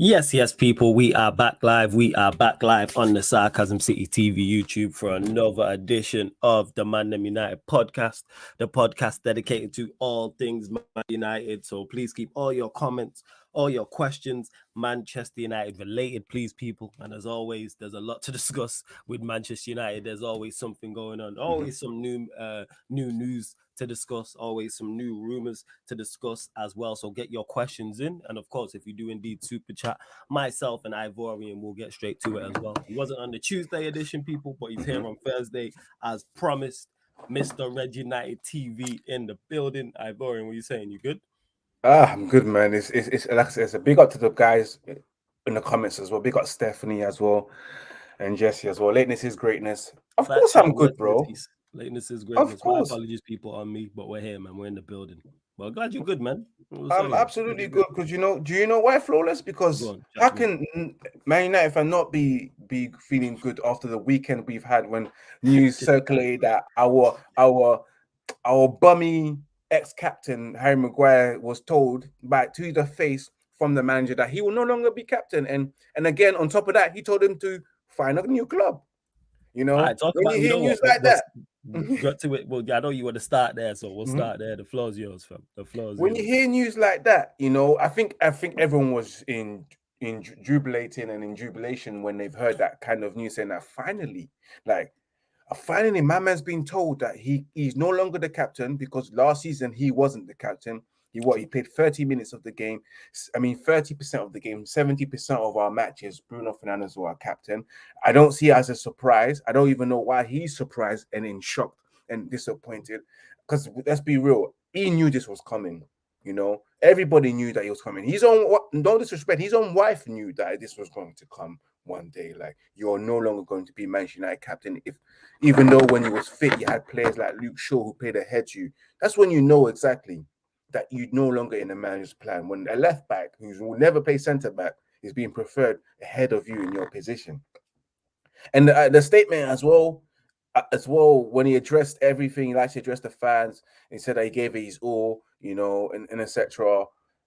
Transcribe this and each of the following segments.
Yes, people. We are back live. We are back live on the Sarcasm City TV YouTube for another edition of the ManDem United podcast, the podcast dedicated to all things Man United. So please keep all your comments, all your questions, Manchester United related, please, people. And as always, there's a lot to discuss with Manchester United. There's always something going on, always some new news to discuss, always some new rumors to discuss as well. So get your questions in. And of course, if you do indeed super chat, myself and Ivorian will get straight to it as well. He wasn't on the Tuesday edition, people, but he's here on Thursday as promised. Mr. Red United TV in the building. Ivorian, what are you saying? You good? I'm good, man. It's like I said, it's a big up to the guys in the comments as well. Big up Stephanie as well and Jesse as well. Lateness is greatness. Of Fat course, chat I'm good, bro. Lateness is Of greatness. My course, apologies, people, on me, but we're here, man. We're in the building. Well, glad you're good, man. I'm absolutely good because do you know why flawless? Because On, how can Man United fan not be feeling good after the weekend we've had when news circulated that our bummy ex-captain Harry Maguire was told to the face from the manager that he will no longer be captain, and again on top of that he told him to find a new club. You know, all right, talk when about you hear news what like that. got to it. Well, I know you want to start there, so we'll Mhm. start there. The floor's yours, fam. The floor's When you yours. hear news like that, I think everyone was in jubilating and in jubilation when they've heard that kind of news, saying that finally my man's been told that he's no longer the captain, because last season he wasn't the captain. He played 30 minutes of the game. I mean 30% of the game, 70% of our matches. Bruno Fernandes was our captain. I don't see it as a surprise. I don't even know why he's surprised and in shock and disappointed. Because let's be real, he knew this was coming. Everybody knew that he was coming. No disrespect, his own wife knew that this was going to come one day. Like, you're no longer going to be Manchester United captain. Even though when you was fit, you had players like Luke Shaw who played ahead of you. That's when you know exactly that you're no longer in the manager's plan. When a left back who will never play centre back is being preferred ahead of you in your position. And the statement as well, when he addressed everything, he actually addressed the fans. He said that he gave it his all, and etc.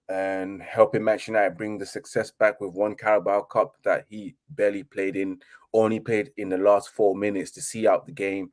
And helping Manchester United bring the success back with one Carabao Cup that he barely played in, only played in the last 4 minutes to see out the game.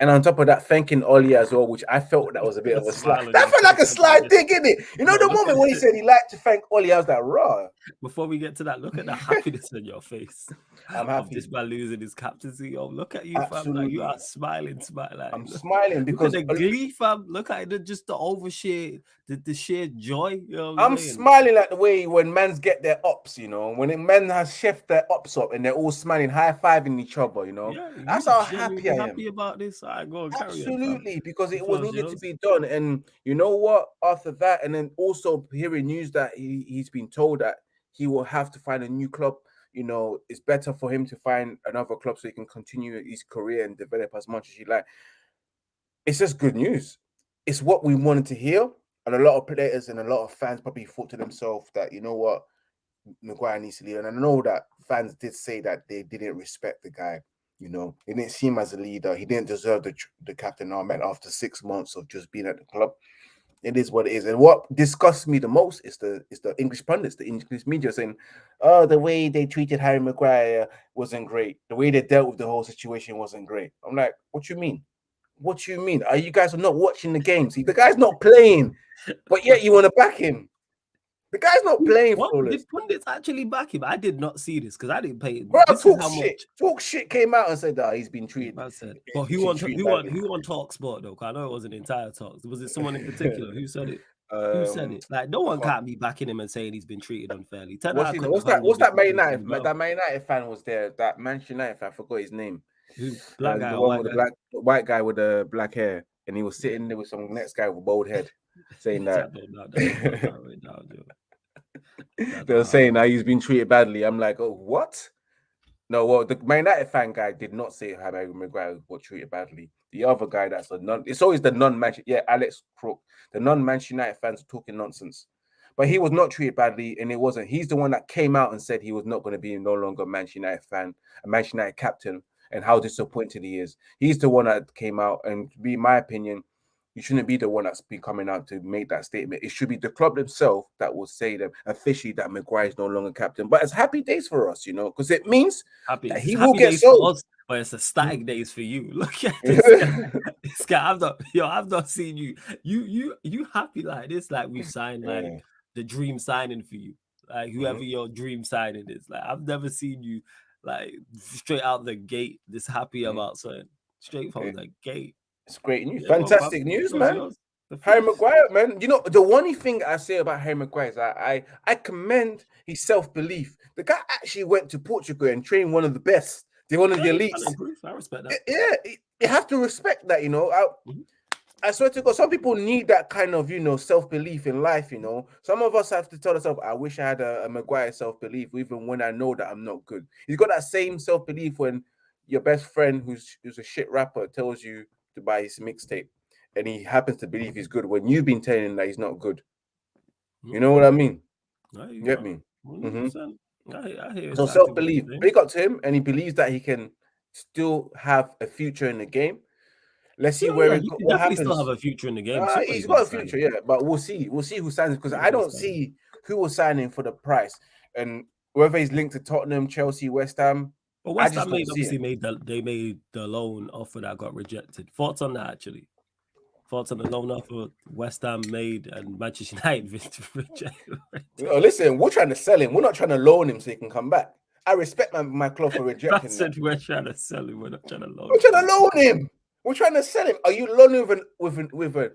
And on top of that, thanking Oli as well, which I felt that was a bit of a slide. Smile on That your felt like a face. slide thing, isn't it? No, The look moment at when he said he liked to thank Oli, I was like, raw. before we get to that, look at the happiness on your face I'm of happy. this man losing his captaincy. Oh, look at you, fam. Like, you Absolutely. are smiling, smile. Like, I'm smiling look at because the glee, fam. Look at just the overshare, the sheer joy. You know what I'm I'm saying? smiling at the way when mans get their ups, when men has chef their ups up and they're all smiling, high-fiving each other, Yeah, you That's how happy genuinely I am. happy about this. I go and carry on, fam. Absolutely, because The it was floor's needed to yours. be done. And you know what? After that, and then also hearing news that he's been told that he will have to find a new club. It's better for him to find another club so he can continue his career and develop as much as he like. It's just good news. It's what we wanted to hear. And a lot of players and a lot of fans probably thought to themselves that, you know what, Maguire needs to leave. And I know that fans did say that they didn't respect the guy. He didn't see him as a leader. He didn't deserve the captain armband after 6 months of just being at the club. It is what it is. And what disgusts me the most is the English pundits, the English media saying, "Oh, the way they treated Harry Maguire wasn't great. The way they dealt with the whole situation wasn't great." I'm like, what you mean? What you mean? Are you guys not watching the game? See, the guy's not playing, but yet you want to back him. The guy's not playing, What flawless. did pundits actually back him? I did not see this because I didn't pay. Bro, This is how much Talk shit came out and said that he's been treated. I said. But He's been treated badly. who on Talk Sport though? 'Cause I know it wasn't entire talks. Was it someone in particular who said it? Who said um, it? Like, no I one can't. can't be backing him and saying he's been treated unfairly. Ten What's Hag his name? couldn't have handled this What's that Man situation United? well. That Man United fan was there. That Manchester United fan. I forgot his name. Who black guy The or one white with guy? the white guy with the black hair, and he was sitting there with some next guy with a bald head, saying that they were saying that he's been treated badly. I'm like, oh, what? No, well, the Man United fan guy did not say Harry Maguire got treated badly. The other guy that's a non, it's always the non-Manchester, Alex Crook, the non-Manchester United fans are talking nonsense. But he was not treated badly, and it wasn't. He's the one that came out and said he was not going to be no longer a Manchester United fan, a Manchester United captain, and how disappointed he is. He's the one that came out, and to be my opinion, You shouldn't be the one that's been coming out to make that statement. It should be the club themselves that will say them officially that Maguire is no longer captain. But it's happy days for us, because it means that It's he will happy get days for sold. us, but it's a static days for you. Look at this guy. This guy, I've not seen you. You happy like this? Like we've signed like the dream signing for you. Like whoever your dream signing is. Like I've never seen you like straight out the gate this happy about something. Straight from the gate. It's great news. Yeah, go on, Fantastic fam. news, Yours, man. yours. Harry Maguire, man. The one thing I say about Harry Maguire is I commend his self-belief. The guy actually went to Portugal and trained one of the best. They're one of the elites. I respect that. Yeah, you have to respect that, I swear to God, some people need that kind of, self-belief in life, Some of us have to tell ourselves, I wish I had a Maguire self-belief, even when I know that I'm not good. He's got that same self-belief when your best friend who's a shit rapper tells you to buy his mixtape and he happens to believe he's good when you've been telling him that he's not good. You know what I mean? You get me? I hear so self-belief. Big up to him, and he believes that he can still have a future in the game. Let's see what happens. Still have a future in the game. He's got a future, yeah, but we'll see. We'll see who signs because I don't see who will sign him for the price, and whether he's linked to Tottenham, Chelsea, West Ham. But West Ham made the loan offer that got rejected. Thoughts on that, actually? Thoughts on the loan offer West Ham made and Manchester United rejected? Listen, we're trying to sell him. We're not trying to loan him so he can come back. I respect my club for rejecting that. We're trying to sell him. We're not trying to loan him. We're trying to loan him. We're trying to sell him. Are you loaning with an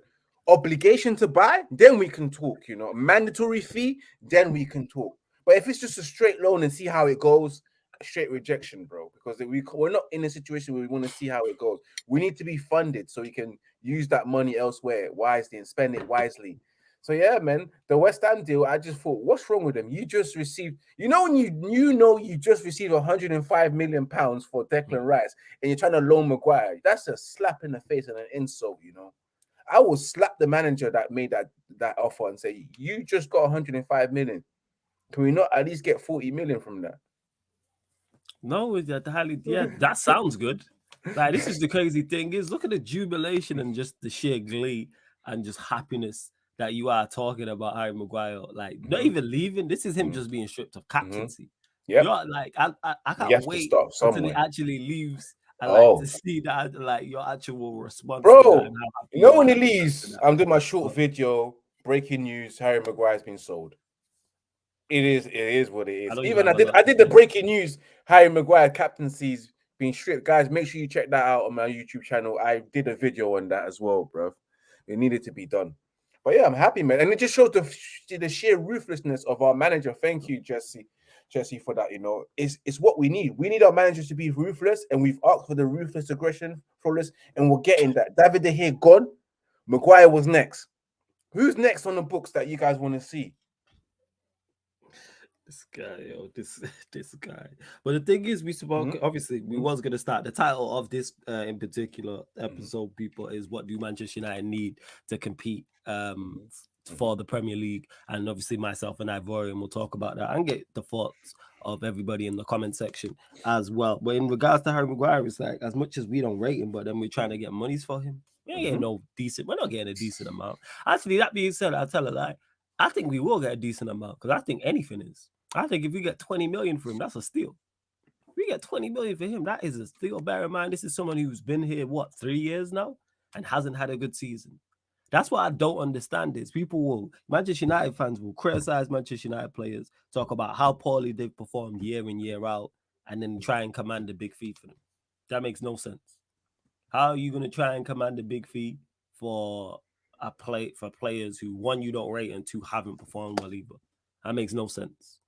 obligation to buy? Then we can talk, mandatory fee, then we can talk. But if it's just a straight loan and see how it goes, straight rejection, bro, because we're not in a situation where we want to see how it goes. We need to be funded so we can use that money elsewhere wisely and spend it wisely. So yeah, man, the West Ham deal, I just thought, what's wrong with them? You just received, when you just received 105 million pounds for Declan Rice and you're trying to loan Maguire. That's a slap in the face and an insult, I will slap the manager that made that offer and say, you just got 105 million. Can we not at least get 40 million from that? No, that sounds good. Like, this is the crazy thing is, look at the jubilation and just the sheer glee and just happiness that you are talking about Harry Maguire. Like, not even leaving. This is him just being stripped of captaincy. Yeah, you're like, I can't wait until he actually leaves. I like to see that, like, your actual response. Bro, when he leaves, I'm doing my short video. Breaking news: Harry Maguire's been sold. It is what it is. Even I did the breaking news. Harry Maguire captaincy's been stripped. Guys, make sure you check that out on my YouTube channel. I did a video on that as well, bro. It needed to be done. But yeah, I'm happy, man. And it just shows the sheer ruthlessness of our manager. Thank you, Jesse, for that. It's what we need. We need our managers to be ruthless, and we've asked for the ruthless aggression for us, and we're getting that. David De Gea gone. Maguire was next. Who's next on the books that you guys want to see? This guy, this guy. But the thing is, we spoke. Obviously, we was gonna start. The title of this in particular episode, people, is what do Manchester United need to compete for the Premier League? And obviously, myself and Ivorian will talk about that and get the thoughts of everybody in the comment section as well. But in regards to Harry Maguire, it's like, as much as we don't rate him, but then we're trying to get monies for him. We ain't getting no decent. We're not getting a decent amount. Actually, that being said, I'll tell a lie. I think we will get a decent amount because I think anything is. I think if we get 20 million for him, that's a steal. If we get 20 million for him, that is a steal. Bear in mind, this is someone who's been here, 3 years now and hasn't had a good season. That's what I don't understand is Manchester United fans will criticize Manchester United players, talk about how poorly they've performed year in, year out, and then try and command a big fee for them. That makes no sense. How are you going to try and command a big fee for players who, one, you don't rate, and two, haven't performed well either? That makes no sense.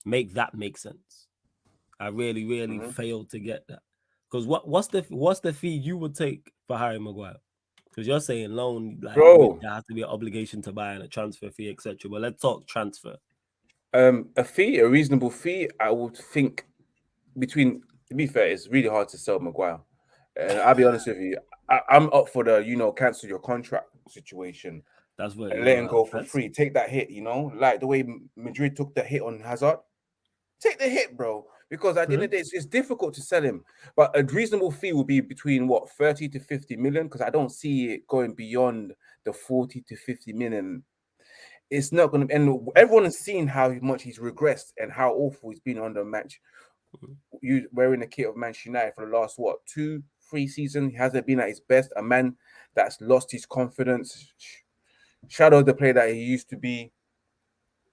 Make that make sense. I really, really failed to get that. Because what's the fee you would take for Harry Maguire? Because you're saying loan, like, bro, there has to be an obligation to buy and a transfer fee, etc. But let's talk transfer. A reasonable fee, I would think to be fair, it's really hard to sell Maguire. And I'll be honest with you, I'm up for the, cancel your contract situation. That's what. And let him go for free. Take that hit, like the way Madrid took the hit on Hazard. Take the hit, bro. because at the end of the day, it's difficult to sell him. But a reasonable fee will be between what 30 to 50 million, because I don't see it going beyond the 40 to 50 million. It's not going to, and everyone has seen how much he's regressed and how awful he's been on the match. You wearing the kit of Manchester United for the last 2-3 seasons. He hasn't been at his best. A man that's lost his confidence, shadowed the player that he used to be.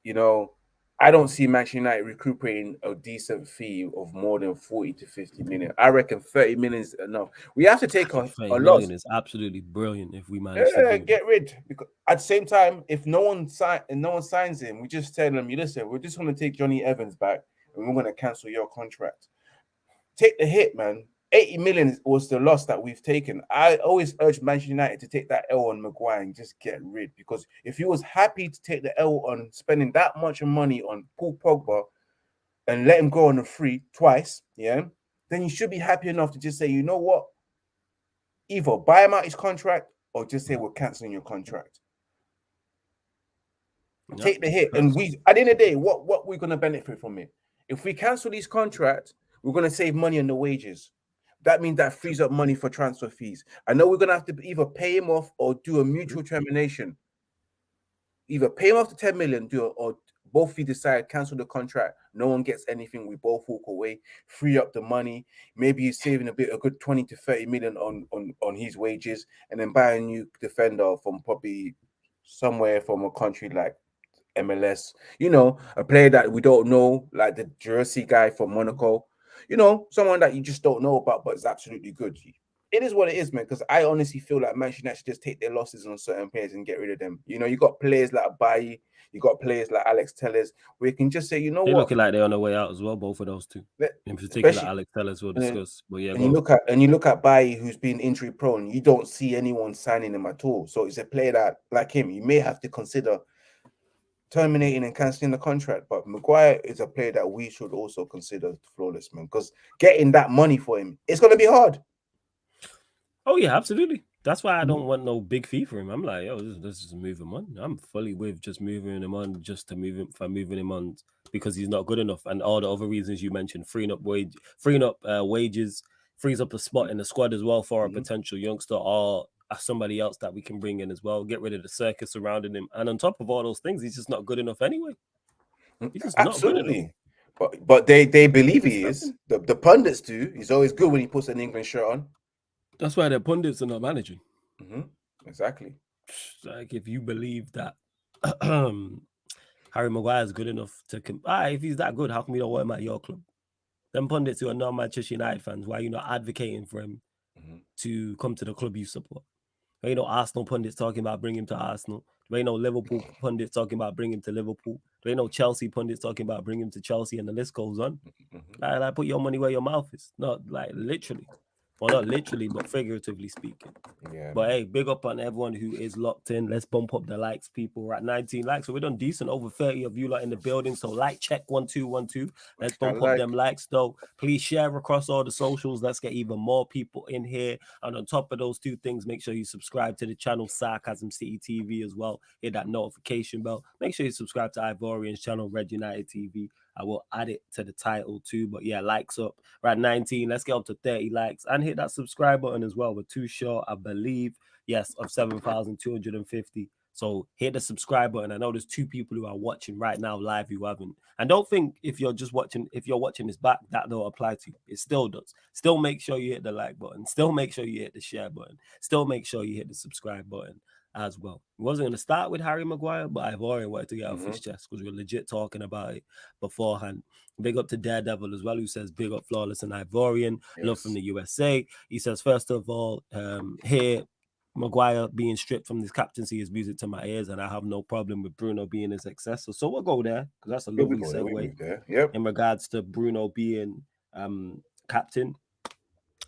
You know, I don't see Manchester United recuperating a decent fee of more than 40 to 50 million. I reckon 30 million is enough. We have to take a 30 loss. million is absolutely brilliant if we manage to do it. Get rid, because at the same time, if no one signs him, we just tell them, you listen, we're just going to take Johnny Evans back and we're going to cancel your contract. Take the hit, man. 80 million was the loss that we've taken. I always urge Manchester United to take that L on Maguire and just get rid, because if he was happy to take the L on spending that much money on Paul Pogba and let him go on a free twice, then you should be happy enough to just say, you know what? Either buy him out his contract or just say we're canceling your contract. Yep. Take the hit. And we, at the end of the day, what we're going to benefit from it? If we cancel these contracts, we're going to save money on the wages. That means that frees up money for transfer fees. I know we're going to have to either pay him off or do a mutual termination. Either pay him off the 10 million, or both we decide, cancel the contract. No one gets anything. We both walk away, free up the money. Maybe he's saving a good 20 to 30 million on his wages, and then buy a new defender from probably somewhere from a country like MLS. A player that we don't know, like the Jersey guy from Monaco. Someone that you just don't know about, but is absolutely good. It is what it is, man, because I honestly feel like Manchester United should just take their losses on certain players and get rid of them. You got players like Bailly, you got players like Alex Telles, where you can just say, they're looking like they're on their way out as well, both of those two. In particular, Alex Telles we'll discuss. But yeah, and you look at Bailly, who's been injury prone, you don't see anyone signing him at all. So it's a player that, like him, you may have to consider terminating and cancelling the contract. But Maguire is a player that we should also consider flawless, man, because getting that money for him, it's going to be hard. Oh yeah, absolutely. That's why I don't want no big fee for him. I'm like, let's just move him on. I'm fully with just moving him on, just to moving him on because he's not good enough, and all the other reasons you mentioned, freeing up wages, frees up a spot in the squad as well for a potential youngster or somebody else that we can bring in as well. Get rid of the circus surrounding him, and on top of all those things, he's just not good enough anyway. He's just absolutely not good enough. But they believe he is. The pundits do. He's always good when he puts an England shirt on. That's why the pundits are not managing. Exactly. Like, if you believe that Harry Maguire is good enough to if he's that good, how come you don't want him at your club? Them pundits who are not Manchester United fans, why are you not advocating for him to come to the club you support? There ain't no Arsenal pundits talking about bringing him to Arsenal. There ain't no Liverpool pundits talking about bringing him to Liverpool. There ain't no Chelsea pundits talking about bringing him to Chelsea, and the list goes on. Like, put your money where your mouth is. Not like literally. Well, not literally, but figuratively speaking. Yeah. But hey, big up on everyone who is locked in. Let's bump up the likes, people. We're at 19 likes. So we're done decent. Over 30 of you lot in the building. So like check 1212. Let's bump up them likes though. Please share across all the socials. Let's get even more people in here. And on top of those two things, make sure you subscribe to the channel Sarcasm City TV as well. Hit that notification bell. Make sure you subscribe to Ivorian's channel, Red United TV. I will add it to the title too. But yeah, likes up. We're at 19. Let's get up to 30 likes. And hit that subscribe button as well. We're too short, I believe. Yes, of 7,250. So hit the subscribe button. I know there's 2 people who are watching right now live who haven't. And don't think if you're watching this back, that don't apply to you. It still does. Still make sure you hit the like button. Still make sure you hit the share button. Still make sure you hit the subscribe button as well. We wasn't going to start with Harry Maguire, but I've already wanted to get off his chest because we're legit talking about it beforehand. Big up to Daredevil as well, who says big up Flawless and Ivorian. Yes. Love from the USA. He says, first of all, here Maguire being stripped from his captaincy is music to my ears, and I have no problem with Bruno being his successor. So we'll go there because that's a lovely segue in regards to Bruno being captain.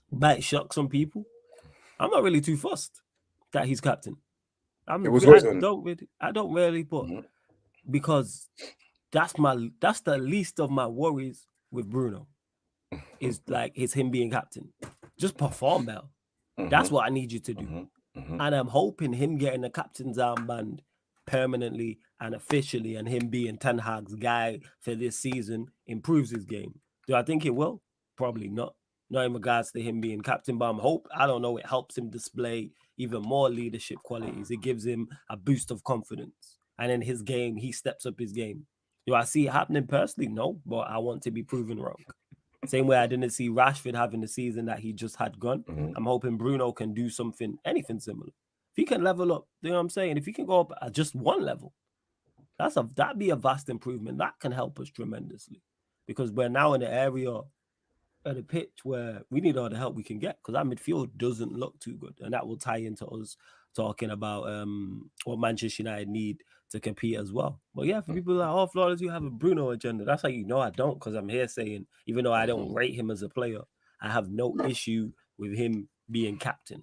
Might shock some people. I'm not really too fussed that he's captain. I don't really, but because that's the least of my worries with Bruno is him being captain. Just perform well. That's what I need you to do. And I'm hoping him getting the captain's armband permanently and officially, and him being Ten Hag's guy for this season improves his game. Do I think it will? Probably not. Not in regards to him being captain, but I don't know, it helps him display even more leadership qualities. It gives him a boost of confidence. And in his game, he steps up his game. Do I see it happening personally? No, but I want to be proven wrong. Same way I didn't see Rashford having the season that he just had gone. I'm hoping Bruno can do something, anything similar. If he can level up, you know what I'm saying? If he can go up at just one level, that'd be a vast improvement. That can help us tremendously because we're now in an area at a pitch where we need all the help we can get because our midfield doesn't look too good, and that will tie into us talking about what Manchester United need to compete as well. But yeah, for people like, oh, Flawless, you have a Bruno agenda. That's how you know I don't, because I'm here saying, even though I don't rate him as a player, I have no issue with him being captain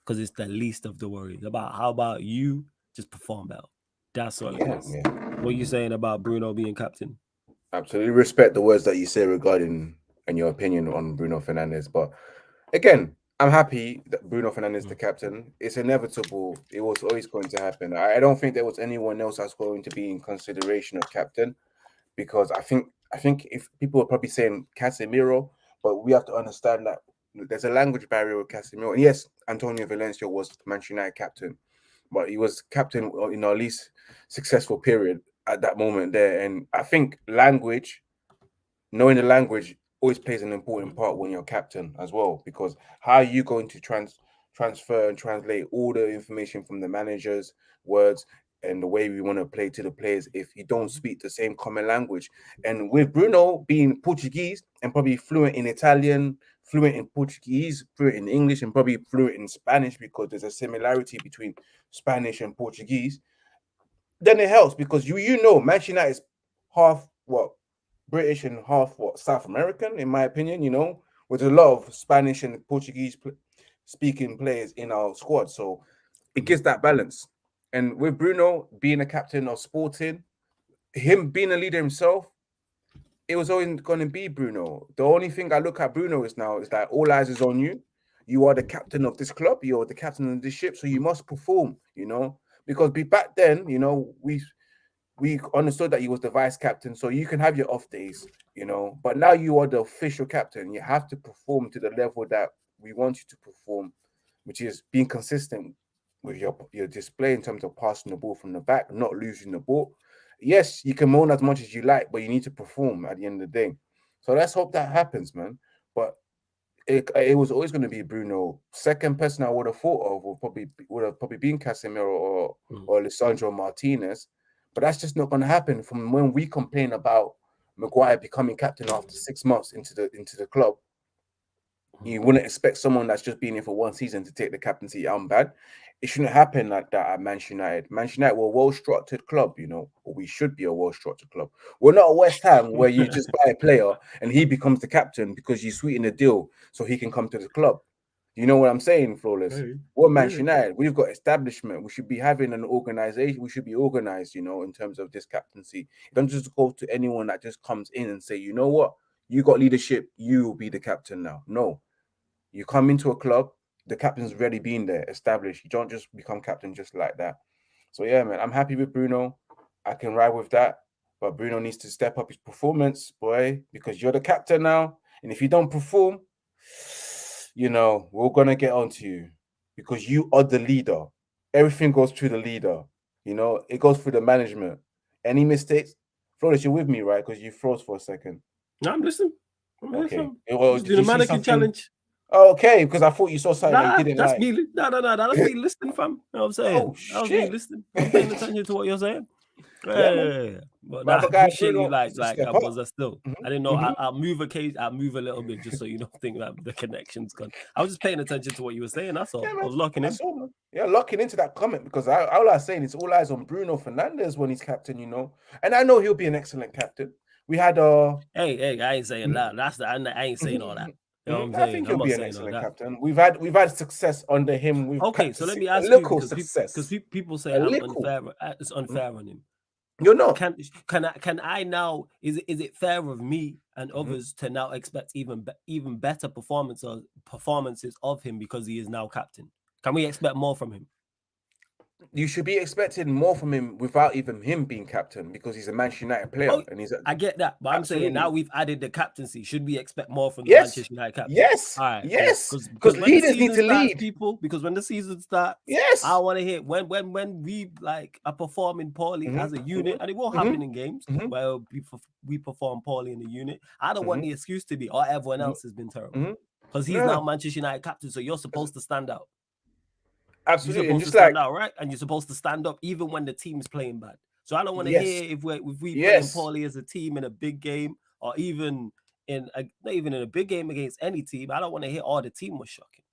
because it's the least of the worries. How about you just perform well? That's what it is. What are you saying about Bruno being captain? Absolutely respect the words that you say regarding and your opinion on Bruno Fernandes. But again, I'm happy that Bruno Fernandes the captain. It's inevitable. It was always going to happen. I don't think there was anyone else that's going to be in consideration of captain because I think if people are probably saying Casemiro, but we have to understand that there's a language barrier with Casemiro. And yes, Antonio Valencia was Manchester United captain, but he was captain in our least successful period at that moment there. And I think knowing the language always plays an important part when you're captain as well, because how are you going to transfer and translate all the information from the manager's words and the way we want to play to the players if you don't speak the same common language? And with Bruno being Portuguese and probably fluent in Italian, fluent in Portuguese, fluent in English, and probably fluent in Spanish because there's a similarity between Spanish and Portuguese, then it helps because you know Manchester United is half what British and half what South American, in my opinion. With a lot of Spanish and Portuguese speaking players in our squad, so it gives that balance. And with Bruno being a captain of Sporting, him being a leader himself, it was always going to be Bruno. The only thing I look at Bruno is now is that all eyes is on you. You are the captain of this club. You're the captain of this ship, so you must perform. Because back then, we understood that he was the vice captain, so you can have your off days. But now you are the official captain. You have to perform to the level that we want you to perform, which is being consistent with your display in terms of passing the ball from the back, not losing the ball. Yes, you can moan as much as you like, but you need to perform at the end of the day. So let's hope that happens, man. But it was always going to be Bruno. Second person I would have thought of would have probably been Casemiro or Lisandro Martinez. But that's just not going to happen. From when we complain about Maguire becoming captain after 6 months into the club, you wouldn't expect someone that's just been here for one season to take the captaincy armband. It shouldn't happen like that at Manchester United. Manchester United were a well-structured club, or we should be a well-structured club. We're not a West Ham where you just buy a player and he becomes the captain because you sweeten the deal so he can come to the club. You know what I'm saying, Flawless? We're Manchester United. We've got establishment. We should be having an organization. We should be organized, in terms of this captaincy. Don't just go to anyone that just comes in and say, you know what? You got leadership. You will be the captain now. No. You come into a club, the captain's already been there, established. You don't just become captain just like that. So yeah, man, I'm happy with Bruno. I can ride with that. But Bruno needs to step up his performance, boy, because you're the captain now. And if you don't perform, we're gonna get onto you because you are the leader. Everything goes through the leader. It goes through the management. Any mistakes? Flores, you're with me, right? Because you froze for a second. No, I'm listening. Okay. Well, did you see mannequin challenge? Okay, because I thought you saw something that you didn't that's like. Me. No, that's me listening, fam. You know what I'm saying? Oh, that was me listening. I'm paying attention to what you're saying. Yeah. But I appreciate you like I was still. Mm-hmm. I didn't know. I'll move I'll move a little bit just so you don't think that the connection's gone. I was just paying attention to what you were saying. That's all. I was locking in. Locking into that comment because all I was saying is all eyes on Bruno Fernandes when he's captain, and I know he'll be an excellent captain. We had Hey, I ain't saying that. I ain't saying all that. You know what I'm saying? I think he'll be an excellent captain. We've had success under him. Okay, so let me ask you because people say I'm unfair. It's unfair on him. You're not. Can I now? Is it fair of me and others to now expect even better performances of him because he is now captain? Can we expect more from him? you should be expecting more from him without even him being captain because he's a Manchester United player Oh, and he's I get that, but I'm saying now absolutely we've added the captaincy. Should we expect more from the yes, Manchester United captain? yes, All right, cool. yes. Because Because when the leaders need season to starts, lead. people, because when the season starts, I Yes. want to hear when we like are performing poorly as a unit, and it will happen in games Mm-hmm. where we perform poorly in the unit. I don't want the excuse to be, oh, everyone else has been terrible. Mm-hmm. Because he's now Manchester United captain, so you're supposed to stand out. You're Absolutely, and supposed to just stand like out, right? And you're supposed to stand up even when the team's playing bad. So I don't want to yes, hear if we playing yes. poorly as a team in a big game or even not even in a big game against any team. I don't want to hear the team was shocking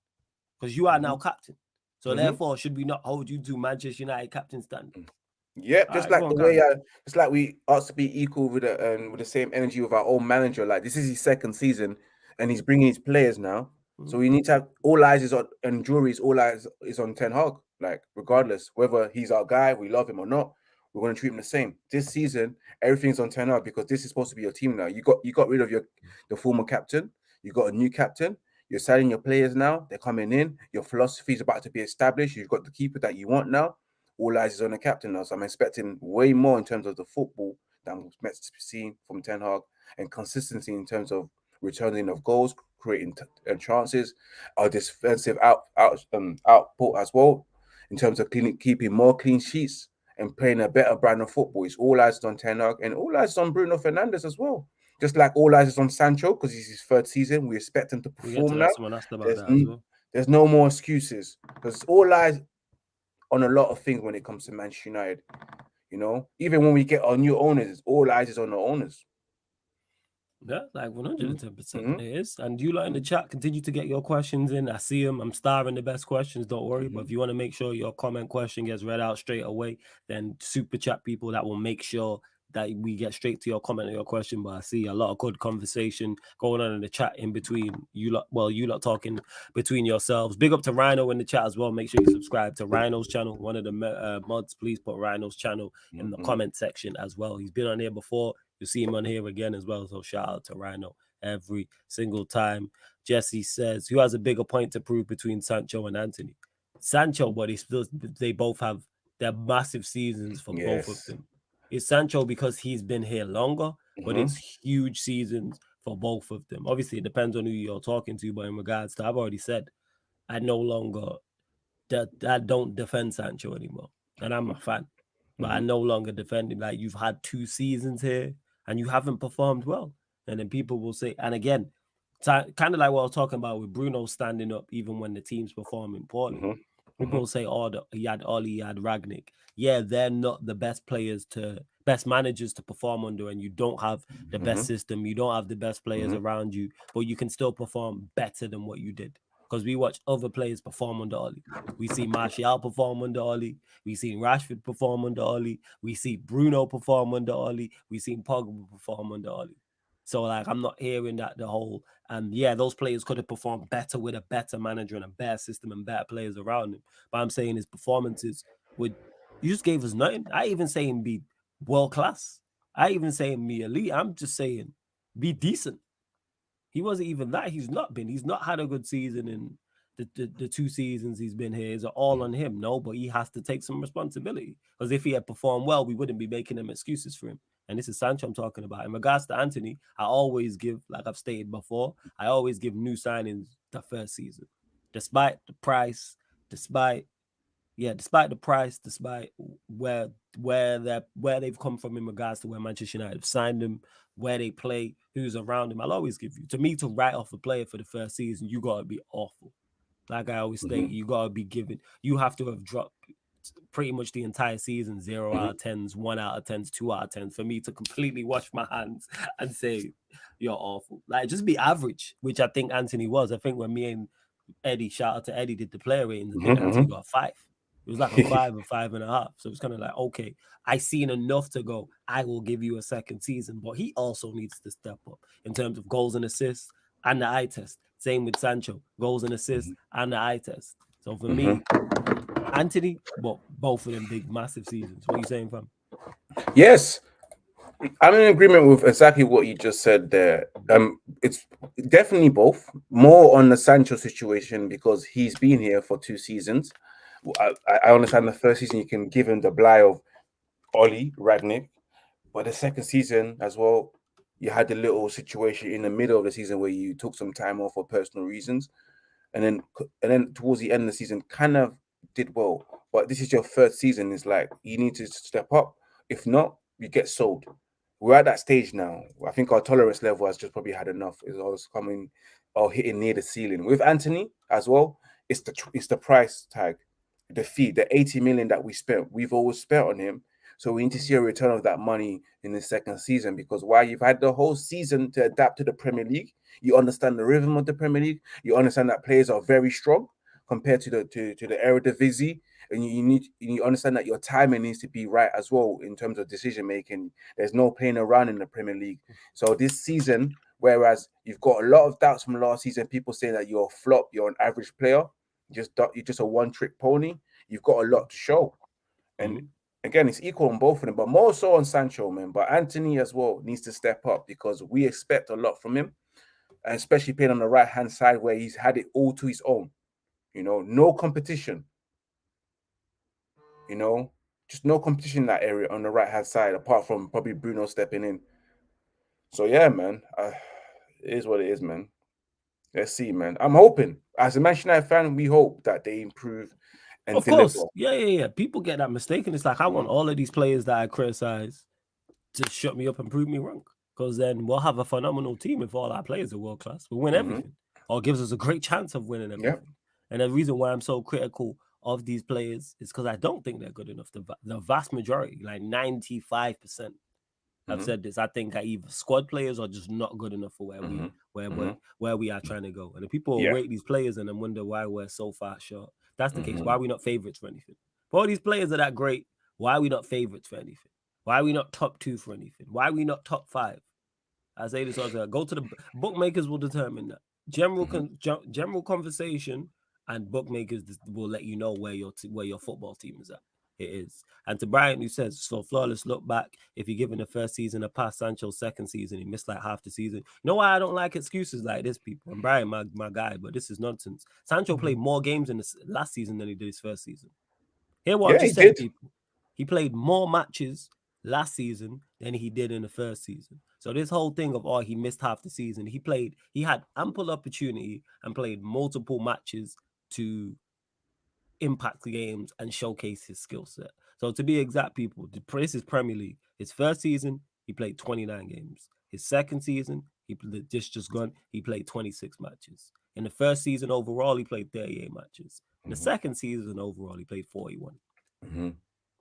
because you are now captain. So therefore, should we not hold you to Manchester United captain standards? Yep, All just right, like go the on, way, Karen. just like we asked to be equal with the same energy with our own manager. Like this is his second season, and he's bringing his players now. So we need to have all eyes is on and jury's all eyes is on Ten Hag. Like regardless whether he's our guy, we love him or not, we're going to treat him the same. This season, everything's on Ten Hag because this is supposed to be your team now. You got rid of the former captain. You got a new captain. You're signing your players now. They're coming in. Your philosophy is about to be established. You've got the keeper that you want now. All eyes is on the captain now. So I'm expecting way more in terms of the football than was meant to be seen from Ten Hag and consistency in terms of returning of goals, creating chances, our defensive output as well in terms of keeping more clean sheets and playing a better brand of football. It's all eyes on Ten Hag and all eyes on Bruno Fernandes as well. Just like all eyes is on Sancho because he's his third season. We expect him to We get to perform now. that. Someone asked about There's that as well. there's no more excuses because all eyes on a lot of things when it comes to Manchester United. You know, even when we get our new owners, all eyes is on the owners. Yeah, like 110%. It is. And you lot in the chat, continue to get your questions in. I see them. I'm starving the best questions. Don't worry. But if you want to make sure your comment question gets read out straight away, then super chat people that will make sure that we get straight to your comment or your question. But I see a lot of good conversation going on in the chat in between you lot. Well, you lot talking between yourselves. Big up to Rhino in the chat as well. Make sure you subscribe to Rhino's channel. One of the mods, please put Rhino's channel in the comment section as well. He's been on here before. You'll see him on here again as well. So shout out to Rhino every single time. Jesse says, who has a bigger point to prove between Sancho and Anthony? Sancho, but they both have their massive seasons for both of them. It's Sancho because he's been here longer, but it's huge seasons for both of them. Obviously, it depends on who you're talking to, but in regards to, I've already said, I no longer I don't defend Sancho anymore. And I'm a fan. But I no longer defend him. Like, you've had 2 seasons here and you haven't performed well. And then people will say, and again, kind of like what I was talking about with Bruno standing up even when the team's performing poorly. People will say, oh, he had Ollie, he had Ragnick. Yeah, they're not the best managers to perform under, and you don't have the best system. You don't have the best players around you, but you can still perform better than what you did. Because we watch other players perform under Ollie. We see Martial perform under Ollie. We see Rashford perform under Ollie. We see Bruno perform under Ollie. We see Pogba perform under Ollie. So, like, I'm not hearing that the whole, yeah, those players could have performed better with a better manager and a better system and better players around him. But I'm saying his performances would, you just gave us nothing. I even say him be world class. I even say him be elite. I'm just saying be decent. He wasn't even that. He's not been. He's not had a good season in the 2 seasons he's been here. Is all on him? No, but he has to take some responsibility. Because if he had performed well, we wouldn't be making them excuses for him. And this is Sancho I'm talking about. In regards to Anthony, I always give, like I've stated before, I always give new signings the first season. Despite the price, despite the price, despite where they've come from in regards to where Manchester United have signed them, where they play, who's around them, I'll always give you. To me, to write off a player for the first season, you gotta be awful. Like I always state, you gotta be given. You have to have dropped pretty much the entire season 0 out of 10s, 1 out of 10s, 2 out of 10s for me to completely wash my hands and say you're awful. Like, just be average, which I think Anthony was. I think when me and Eddie, shout out to Eddie, did the player ratings, I think Anthony got a 5. It was like a 5 or 5.5. So it's kind of like, okay, I seen enough to go, I will give you a second season. But he also needs to step up in terms of goals and assists and the eye test. Same with Sancho, goals and assists and the eye test. So for me, Anthony, well, both of them big, massive seasons. What are you saying, fam? Yes, I'm in agreement with exactly what you just said there. It's definitely both. More on the Sancho situation because he's been here for 2 seasons, I understand the first season you can give him the bly of Ollie Ragnick, but the second season as well, you had a little situation in the middle of the season where you took some time off for personal reasons, and then towards the end of the season, kind of did well. But this is your third season. It's like you need to step up. If not, you get sold. We're at that stage now. I think our tolerance level has just probably had enough. It's always coming or hitting near the ceiling. With Anthony as well, it's the price tag, the fee, the 80 million that we spent. We've always spent on him. So we need to see a return of that money in the second season, because while you've had the whole season to adapt to the Premier League, you understand the rhythm of the Premier League. You understand that players are very strong compared to the Eredivisie, and you understand that your timing needs to be right as well in terms of decision making. There's no playing around in the Premier League. So this season, whereas you've got a lot of doubts from last season, people saying that you're a flop, you're an average player, you're just a one-trick pony. You've got a lot to show, and again, it's equal on both of them, but more so on Sancho, man. But Anthony as well needs to step up, because we expect a lot from him, and especially playing on the right-hand side where he's had it all to his own. No competition. Just no competition in that area on the right-hand side, apart from probably Bruno stepping in. So yeah, man, it is what it is, man. Let's see, man. I'm hoping, as a Manchester United fan, we hope that they improve and Of deliver. course, yeah. People get that mistaken. It's like I want all of these players that I criticize to shut me up and prove me wrong, because then we'll have a phenomenal team if all our players are world class. We'll win everything, or gives us a great chance of winning everything. Yep. And the reason why I'm so critical of these players is because I don't think they're good enough. The vast majority, like 95%, I've said this. I think either squad players are just not good enough for where we are trying to go. And the people will rate these players and then wonder why we're so far short. If that's the case, why are we not favorites for anything? If all these players are that great, why are we not favorites for anything? Why are we not top 2 for anything? Why are we not top 5? I say this all the time. Go to the bookmakers will determine that. General conversation and bookmakers will let you know where your football team is at. It is. And to Brian, who says, so flawless look back, if you're giving the first season a pass, Sancho's second season, he missed like half the season. You know why I don't like excuses like this, people? And Brian, my guy, but this is nonsense. Sancho played more games in the last season than he did his first season. Hear what I just said, people. He played more matches last season than he did in the first season. So this whole thing of, he missed half the season, he had ample opportunity and played multiple matches to impact the games and showcase his skill set. So to be exact, people, this is Premier League. His first season, he played 29 games. His second season, he played 26 matches. In the first season overall, he played 38 matches. In the second season overall, he played 41.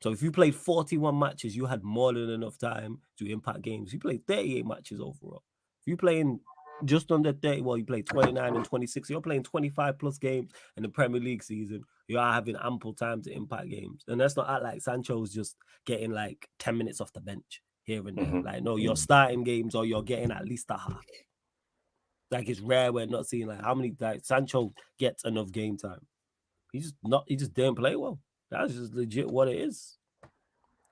So if you played 41 matches, you had more than enough time to impact games. You played 38 matches overall. If you're playing just under 30, you played 29 and 26. You're playing 25 plus games in the Premier League season. You are having ample time to impact games. And let's not act like Sancho's just getting like 10 minutes off the bench here and there. Like, no, you're starting games or you're getting at least a half. Like, it's rare we're not seeing like how many Sancho gets enough game time. He just didn't play well. That's just legit what it is.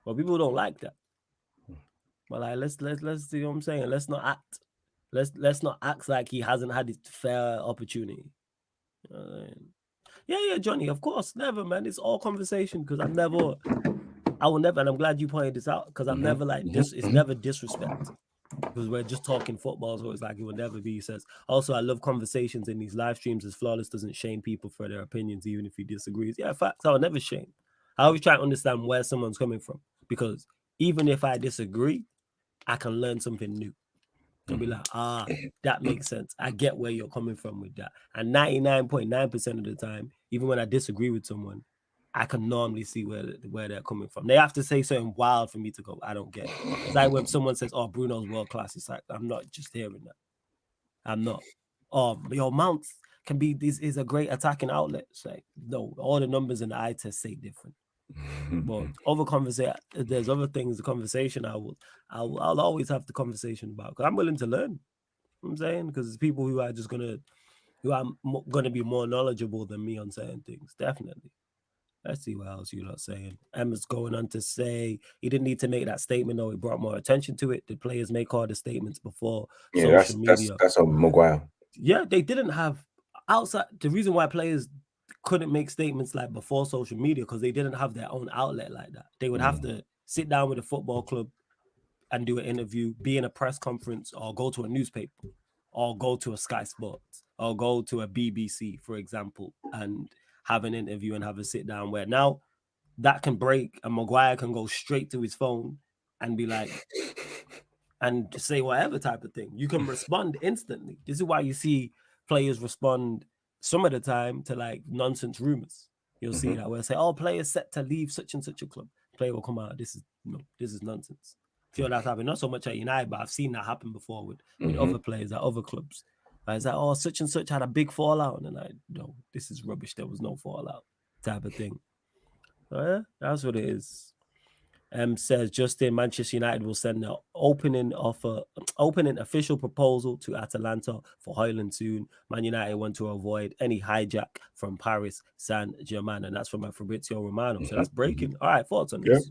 But people don't like that. But like, let's see what I'm saying. Let's not act like he hasn't had his fair opportunity. Yeah, Johnny, of course, never, man. It's all conversation, because I will never, and I'm glad you pointed this out, because I'm never like this. It's never disrespect, because we're just talking football, so it's like it will never be. He says, also, I love conversations in these live streams, as Flawless doesn't shame people for their opinions, even if he disagrees. Yeah, facts, I will never shame. I always try to understand where someone's coming from, because even if I disagree, I can learn something new. And be like, that makes sense. I get where you're coming from with that. And 99.9% of the time, even when I disagree with someone, I can normally see where they're coming from. They have to say something wild for me to go, I don't get it. It's like when someone says, Bruno's world class. It's like, I'm not just hearing that. I'm not. Your Mount can be, this is a great attacking outlet. It's like, no, all the numbers in the eye test say different. But there's other things, the conversation I'll always have the conversation about, because I'm willing to learn. You know what I'm saying, because it's people who are gonna be more knowledgeable than me on certain things. Definitely. Let's see what else you're not saying. Emma's going on to say he didn't need to make that statement, though. It brought more attention to it. The players make all the statements before social media. That's on Maguire. Yeah, they didn't have outside. The reason why players couldn't make statements like before social media because they didn't have their own outlet like that. They would have to sit down with a football club and do an interview, be in a press conference, or go to a newspaper, or go to a Sky Sports, or go to a BBC, for example, and have an interview and have a sit down where now that can break and Maguire can go straight to his phone and be like, and say whatever type of thing. You can respond instantly. This is why you see players respond some of the time to like nonsense rumors. You'll see that where they say, "Oh, players set to leave such and such a club." Player will come out. This is nonsense. I feel that's happening not so much at United, but I've seen that happen before with other players at other clubs. It's like, "Oh, such and such had a big fallout," and I no, this is rubbish. There was no fallout, type of thing. So, yeah, that's what it is. Says Justin, Manchester United will send an opening official proposal to Atalanta for Højlund soon. Man United want to avoid any hijack from Paris Saint-Germain, and that's from Fabrizio Romano. So that's breaking. All right, thoughts on this?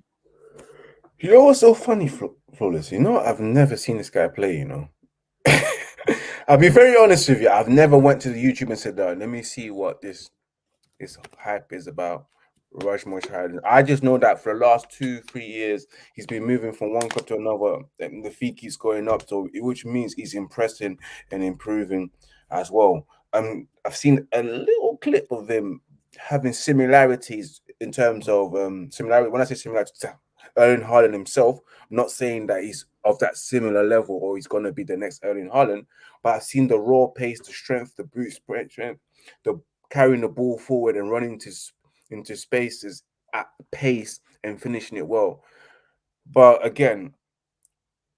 You know what's so funny, Flawless? You know, I've never seen this guy play, you know. I'll be very honest with you. I've never went to the YouTube and said, let me see what this hype is about. Højlund. I just know that for the last 2-3 years, he's been moving from one club to another. And the fee keeps going up, so which means he's impressing and improving as well. I've seen a little clip of him having similarities in terms of similarity. When I say similarity to Erling Haaland himself, I'm not saying that he's of that similar level or he's going to be the next Erling Haaland, but I've seen the raw pace, the strength, the boot strength, the carrying the ball forward and running into spaces at pace and finishing it well. But again,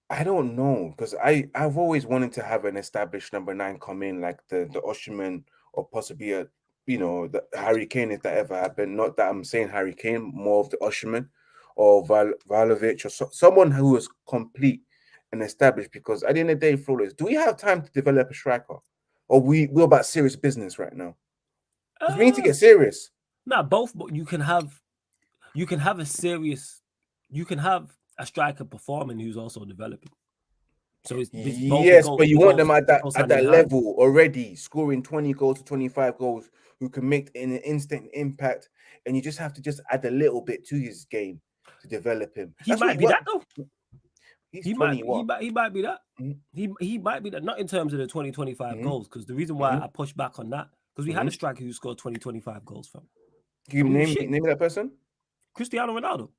I don't know, because I've always wanted to have an established number 9 come in, like the Osimhen or possibly the Harry Kane, if that ever happened. Not that I'm saying Harry Kane, more of the Osimhen or Vlahovic or someone who is complete and established. Because at the end of the day, Flawless, do we have time to develop a striker, or we're about serious business right now? Because we need to get serious. Both, but you can have a striker performing who's also developing. So it's yes, but you want them at that level already, scoring 20 goals to 25 goals, who can make an instant impact, and you just have to just add a little bit to his game to develop him. He might be that though. He might be that. He might be that. Not in terms of the 20-25 goals, because the reason why I push back on that, because we had a striker who scored 20-25 goals from. Can you name that person? Cristiano Ronaldo.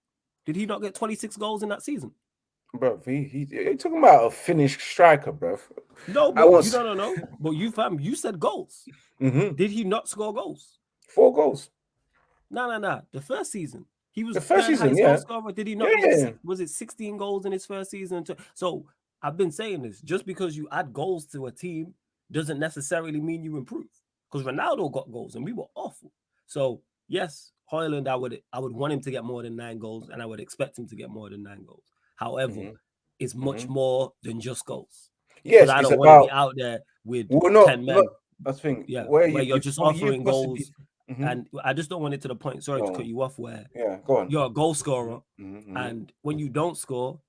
Did he not get 26 goals in that season? Bro, you're talking about a finished striker, bro. No, but no. But you said goals. Did he not score goals? 4 goals. No. The first season. He was the first season, yeah. Scorer. Did he not? Was it 16 goals in his first season? So I've been saying this. Just because you add goals to a team doesn't necessarily mean you improve. Because Ronaldo got goals and we were awful. So yes, Højlund, I would want him to get more than 9 goals, and I would expect him to get more than 9 goals. However, it's much more than just goals. Yes, I don't want to be out there with 10 men. That's the thing. Yeah, where you're just offering goals. And I just don't want it to the point, sorry to cut you off, where go on. You're a goal scorer, and when you don't score,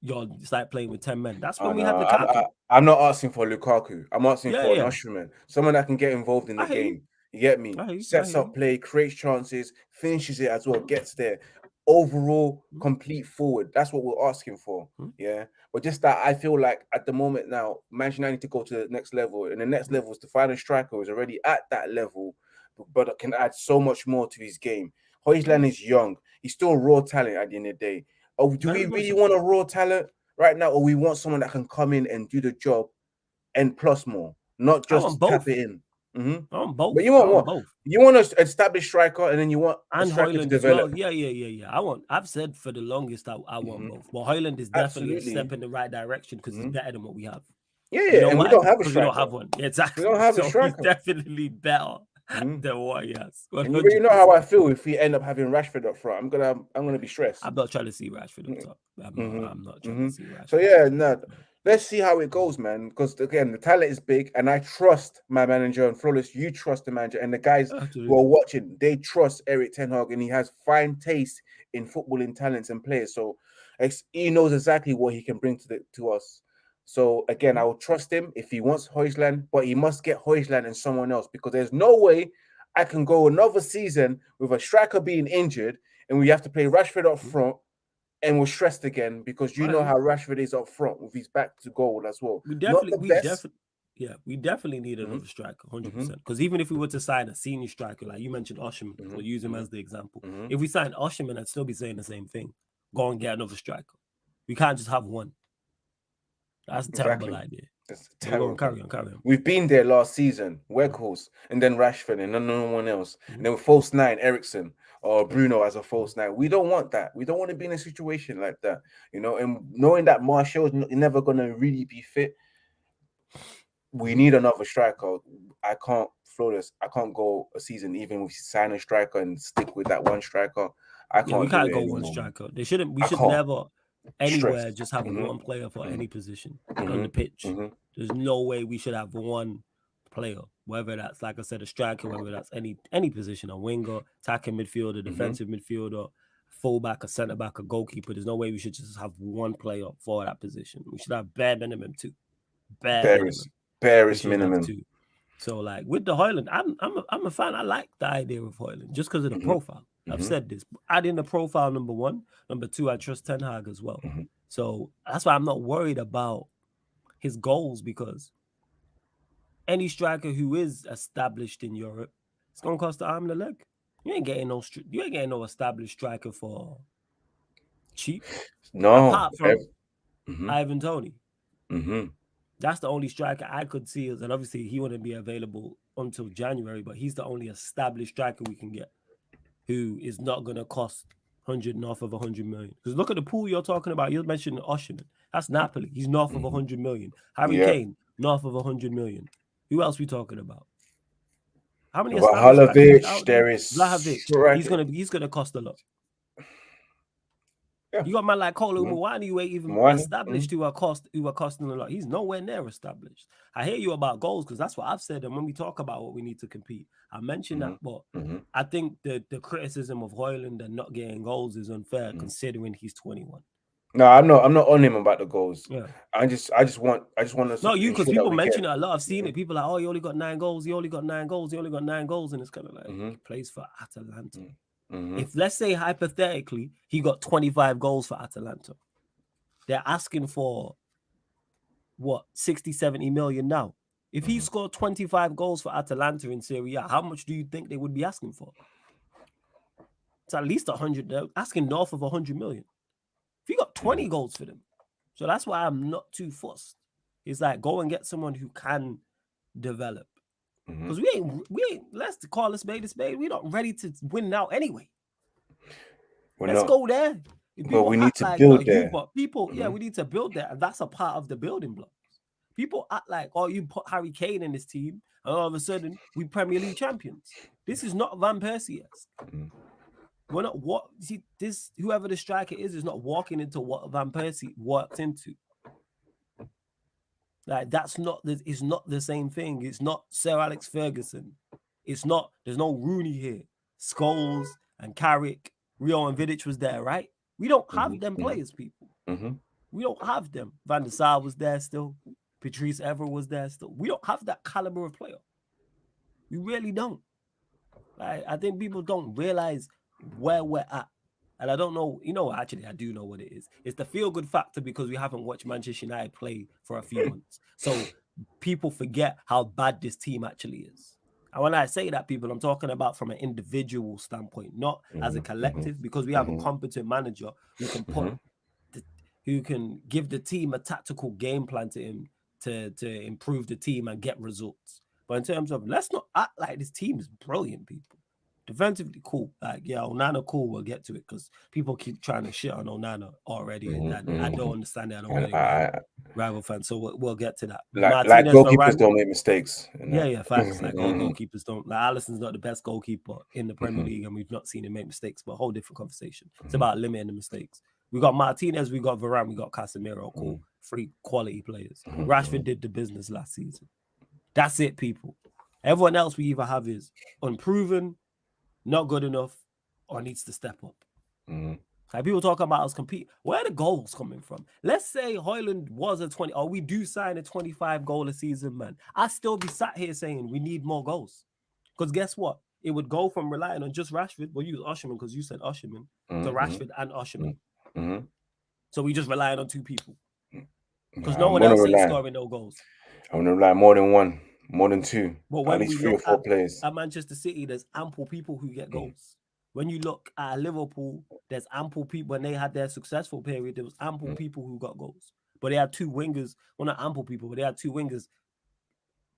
you're like playing with 10 men. That's when we had Lukaku. I'm not asking for Lukaku. I'm asking for an Osimhen, someone that can get involved in the game. You get me? Sets up play, creates chances, finishes it as well, gets there. Overall, complete forward. That's what we're asking for. Yeah. But just that, I feel like at the moment now, Manchester United need to go to the next level. And the next level is to find a striker who's already at that level, but can add so much more to his game. Højlund is young. He's still raw talent at the end of the day. Do we really want a raw talent right now, or we want someone that can come in and do the job and plus more, not just tap it in? On both. But you want what? Both. You want an established striker, and then you want a striker Højlund to develop. Well. Yeah. I've said for the longest I want both. But Højlund is definitely a step in the right direction because he's better than what we have. Yeah. And we don't have a striker. We don't have one. Exactly. We don't have a striker. He's definitely better than what he has. And you know how I feel if we end up having Rashford up front. I'm gonna be stressed. I'm not trying to see Rashford up top. I'm not trying to see Rashford. So yeah, no. Let's see how it goes, man. Because again, the talent is big, and I trust my manager. And Flawless, you trust the manager, and the guys who are watching, they trust Erik ten Hag, and he has fine taste in footballing talents and players. So he knows exactly what he can bring to us. So again, I will trust him if he wants Højlund, but he must get Højlund and someone else, because there's no way I can go another season with a striker being injured, and we have to play Rashford up front, and we're stressed again because you know how Rashford is up front with his back to goal as well. We Not the best. definitely need another striker, 100%. Because even if we were to sign a senior striker, like you mentioned, Osimhen, we'll use him as the example. If we signed Osimhen, I'd still be saying the same thing. Go and get another striker. We can't just have one. That's a terrible idea. It's terrible. Carry on. We've been there last season, Weghorst, and then Rashford, and then no one else. And then with false nine, Ericsson or Bruno as a false nine. We don't want that. We don't want to be in a situation like that, you know. And knowing that Martial's never going to really be fit, we need another striker. I can't go a season even if you sign a striker and stick with that one striker. I can't. We can't go one striker. We should never anywhere just have one player for any position on the pitch. There's no way we should have one player, whether that's, like I said, a striker, whether that's any position, a winger, attacking midfielder, defensive midfielder, fullback, a centre back, a goalkeeper. There's no way we should just have one player for that position. We should have bare minimum two. Barest minimum. So, like with the Højlund, I'm a fan. I like the idea of Højlund just because of the profile. I've said this. Adding the profile, number one. Number two, I trust Ten Hag as well. So that's why I'm not worried about his goals, because any striker who is established in Europe, it's gonna cost the arm and the leg. You ain't getting no established striker for cheap. No, apart from Ivan Toney. That's the only striker I could see, and obviously he wouldn't be available until January, but he's the only established striker we can get who is not going to cost 100 north of 100 million. Because look at the pool you're talking about. You're mentioning Osimhen. That's Napoli. He's north of 100 million. Harry Kane, north of 100 million. Who else we talking about? How many? Vlahovic, there is Vlahovic. He's gonna cost a lot. Yeah. You got man like Kolo Muani who ain't even established who are costing a lot. He's nowhere near established. I hear you about goals because that's what I've said. And when we talk about what we need to compete, I mentioned that. But I think the criticism of Højlund and not getting goals is unfair considering he's 21. No, I'm not on him about the goals. Yeah. I just want to. No, because people mention it a lot. I've seen it. People are like, oh, he only got 9 goals. He only got 9 goals. He only got 9 goals, and it's kind of like he plays for Atalanta. If, let's say, hypothetically, he got 25 goals for Atalanta, they're asking for, what, 60, 70 million now. If he scored 25 goals for Atalanta in Serie A, how much do you think they would be asking for? It's at least 100. They're asking north of 100 million. If you got 20 goals for them. So that's why I'm not too fussed. It's like, go and get someone who can develop. Because we ain't, let's call a spade a spade. We're not ready to win now anyway. Let's go there. But we need to build there. We need to build there. And that's a part of the building blocks. People act like, oh, you put Harry Kane in this team, and all of a sudden, we Premier League champions. This is not Van Persie-esque. We're not whoever the striker is not walking into what Van Persie walked into. Like, it's not the same thing. It's not Sir Alex Ferguson. There's no Rooney here. Scholes and Carrick, Rio and Vidic was there, right? We don't have them players, people. We don't have them. Van der Sar was there still. Patrice Evra was there still. We don't have that caliber of player. We really don't. Like, I think people don't realize where we're at. And I don't know, actually, I do know what it is. It's the feel-good factor because we haven't watched Manchester United play for a few months. So people forget how bad this team actually is. And when I say that, people, I'm talking about from an individual standpoint, not as a collective, because we have a competent manager who can who can give the team a tactical game plan to improve the team and get results. But in terms of, let's not act like this team is brilliant, people. Defensively, cool. Like, yeah, Onana, cool. We'll get to it because people keep trying to shit on Onana already. And I don't understand that. I'm really rival fan. So we'll get to that. Like goalkeepers don't make mistakes. Yeah, facts. Like, all goalkeepers don't. Like, Alisson's not the best goalkeeper in the Premier League, and we've not seen him make mistakes, but a whole different conversation. It's about limiting the mistakes. We got Martinez, we got Varane, we got Casemiro. Cool. 3 quality players. Rashford did the business last season. That's it, people. Everyone else we either have is unproven, not good enough, or needs to step up. Like, people talking about us compete. Where are the goals coming from? Let's say Højlund was a 20, or we do sign a 25 goal a season, man. I'd still be sat here saying we need more goals. Because guess what? it would go from relying on just Rashford. We'll use Osherman because you said Osherman to Rashford and Osherman. Mm-hmm. So we just relying on two people because Nah, no I'm one gonna else ain't rely. scoring no goals. I'm gonna rely more than one, more than two, But at when least we three or look four players. at Manchester City, there's ample people who get goals. When you look at Liverpool, there's ample people. When they had their successful period, there was ample people who got goals. But they had two wingers, well, not ample people, but they had two wingers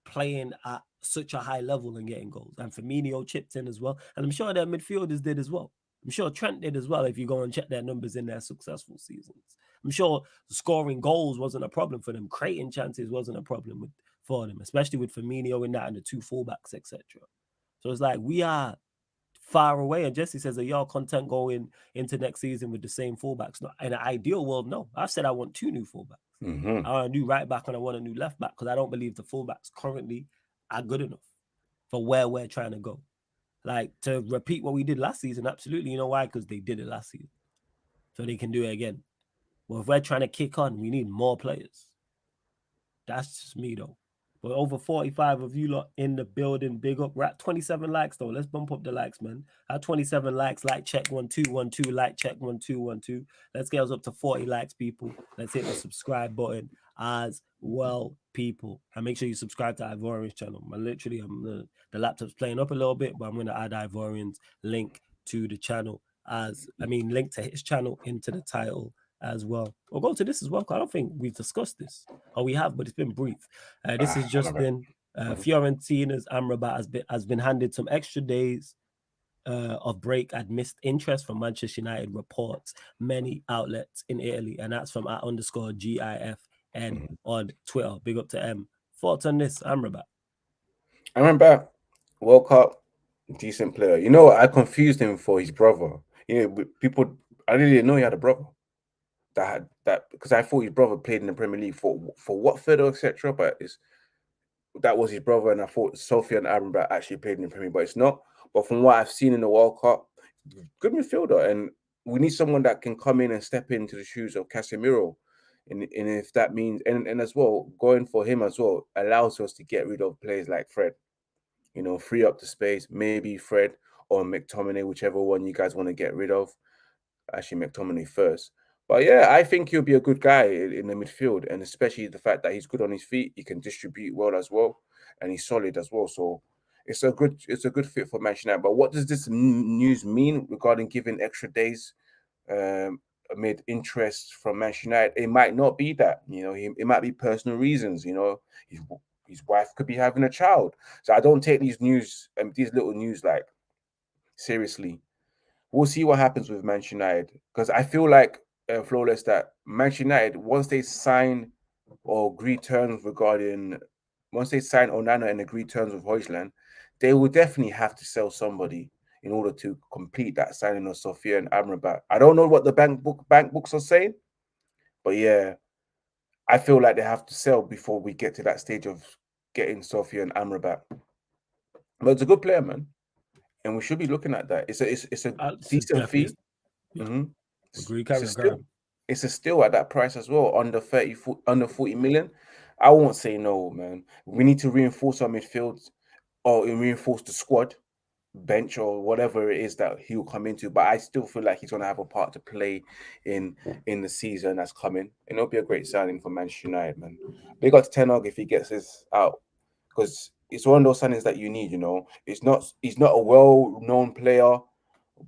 playing at such a high level and getting goals. And Firmino chipped in as well. And I'm sure their midfielders did as well. I'm sure Trent did as well if you go and check their numbers in their successful seasons. I'm sure scoring goals wasn't a problem for them. Creating chances wasn't a problem for them, especially with Firmino in that and the two fullbacks, etc. So it's like we are far away. And Jesse says, are y'all content going into next season with the same fullbacks? No, in an ideal world, no. I said I want two new fullbacks. I want a new right back and I want a new left back because I don't believe the fullbacks currently are good enough for where we're trying to go. Like to repeat what we did last season, absolutely. You know why? Because they did it last season. So they can do it again. Well, if we're trying to kick on, we need more players. That's just me though. But over 45 of you lot in the building, big up. We're at 27 likes though. Let's bump up the likes, man. At 27 likes, like check 1212, like check 1212. Let's get us up to 40 likes, people. Let's hit the subscribe button as well, people. And make sure you subscribe to Ivorian's channel. Man, literally, the laptop's playing up a little bit, but I'm gonna add Ivorian's link to the channel link to his channel into the title as well. We'll go to this as well. I don't think we've discussed this, or we have, but it's been brief. This has just been Fiorentina's Amrabat has been handed some extra days of break and missed interest from Manchester United, reports many outlets in Italy, and that's from @_GIFN on Twitter. Big up to M. Thoughts on this, Amrabat? Amrabat, World Cup, decent player. You know, I confused him for his brother. You know, people, I didn't know he had a brother that had that because I thought his brother played in the Premier League for Watford or etc. But that was his brother, and I thought Sofiane Amrabat actually played in the Premier League, but it's not. But from what I've seen in the World Cup, good midfielder, and we need someone that can come in and step into the shoes of Casemiro. And if that means and as well, going for him as well allows us to get rid of players like Fred. You know, free up the space, maybe Fred or McTominay, whichever one you guys want to get rid of. Actually, McTominay first. But yeah, I think he'll be a good guy in the midfield, and especially the fact that he's good on his feet, he can distribute well as well, and he's solid as well. So it's a good fit for Manchester United. But what does this news mean regarding giving extra days amid interest from Manchester United? It might not be that, you know, it might be personal reasons. You know, his wife could be having a child. So I don't take these these little news like seriously. We'll see what happens with Manchester United because I feel like Flawless that Manchester United once they sign or agree terms once they sign Onana and agree terms with Højlund, they will definitely have to sell somebody in order to complete that signing of Sofia and Amrabat. I don't know what the bank books are saying, but yeah, I feel like they have to sell before we get to that stage of getting Sofia and Amrabat. But it's a good player, man, and we should be looking at that. It's a decent fee. Yeah. Mm-hmm. Agree, It's a steal. Karen. It's a steal at that price as well, under 40 million. I won't say no, man. We need to reinforce our midfield or reinforce the squad, bench or whatever it is that he'll come into. But I still feel like he's gonna have a part to play in the season that's coming. And it'll be a great signing for Manchester United, man. Big up to Ten Hag if he gets this out. Because it's one of those signings that you need, you know. He's not a well-known player,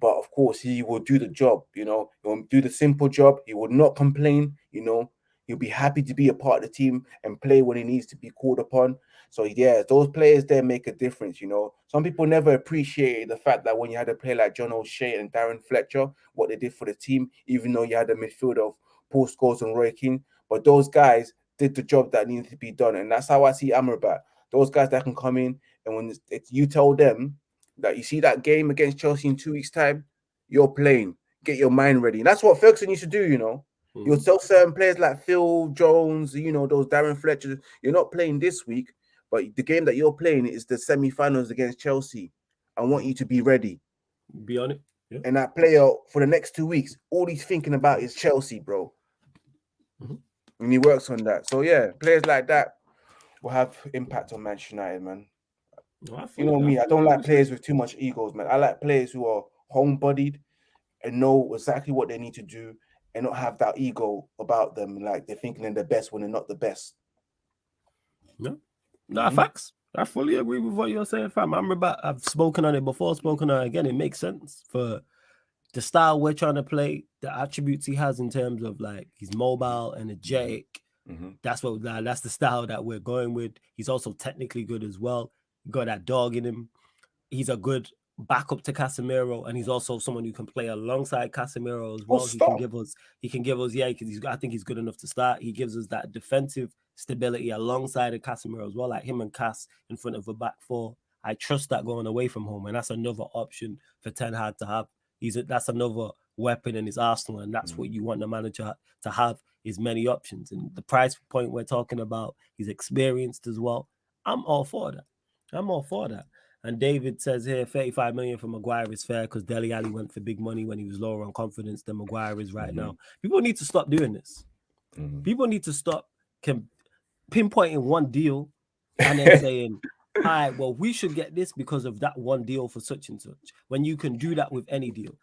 but of course he will do the job, you know. He'll do the simple job. He will not complain, you know. He'll be happy to be a part of the team and play when he needs to be called upon. So yeah, those players there make a difference, you know. Some people never appreciated the fact that when you had a player like John O'Shea and Darren Fletcher, what they did for the team, even though you had a midfield of Paul Scholes and Roy Keane. But those guys did the job that needed to be done. And that's how I see Amrabat. Those guys that can come in and when you tell them that you see that game against Chelsea in 2 weeks' time, you're playing. Get your mind ready. And that's what Ferguson used to do, you know. You'll tell certain players like Phil Jones, you know, those Darren Fletcher, you're not playing this week, but the game that you're playing is the semi-finals against Chelsea. I want you to be ready. Be on it. Yeah. And that player for the next 2 weeks, all he's thinking about is Chelsea, bro. And he works on that. So yeah, players like that will have impact on Manchester United, man. You know me, I don't like players with too much egos, man. I like players who are homebodied and know exactly what they need to do and not have that ego about them, like they're thinking they're the best when they're not the best. No, facts. I fully agree with what you're saying, fam. I remember I've spoken on it before, spoken on it again. It makes sense for the style we're trying to play, the attributes he has in terms of like he's mobile, energetic. That's the style that we're going with. He's also technically good as well. Got that dog in him. He's a good backup to Casemiro, and he's also someone who can play alongside Casemiro as well. He can give us, yeah, because I think he's good enough to start. He gives us that defensive stability alongside of Casemiro as well, like him and Cas in front of a back four. I trust that going away from home, and that's another option for Ten Hag to have. That's another weapon in his arsenal, and that's what you want the manager to have, is many options. And the price point we're talking about, he's experienced as well. I'm all for that. And David says here, 35 million for Maguire is fair because Dele Alli went for big money when he was lower on confidence than Maguire is right now. People need to stop doing this. People need to stop pinpointing one deal and then saying, all right, well, we should get this because of that one deal for such and such, when you can do that with any deal.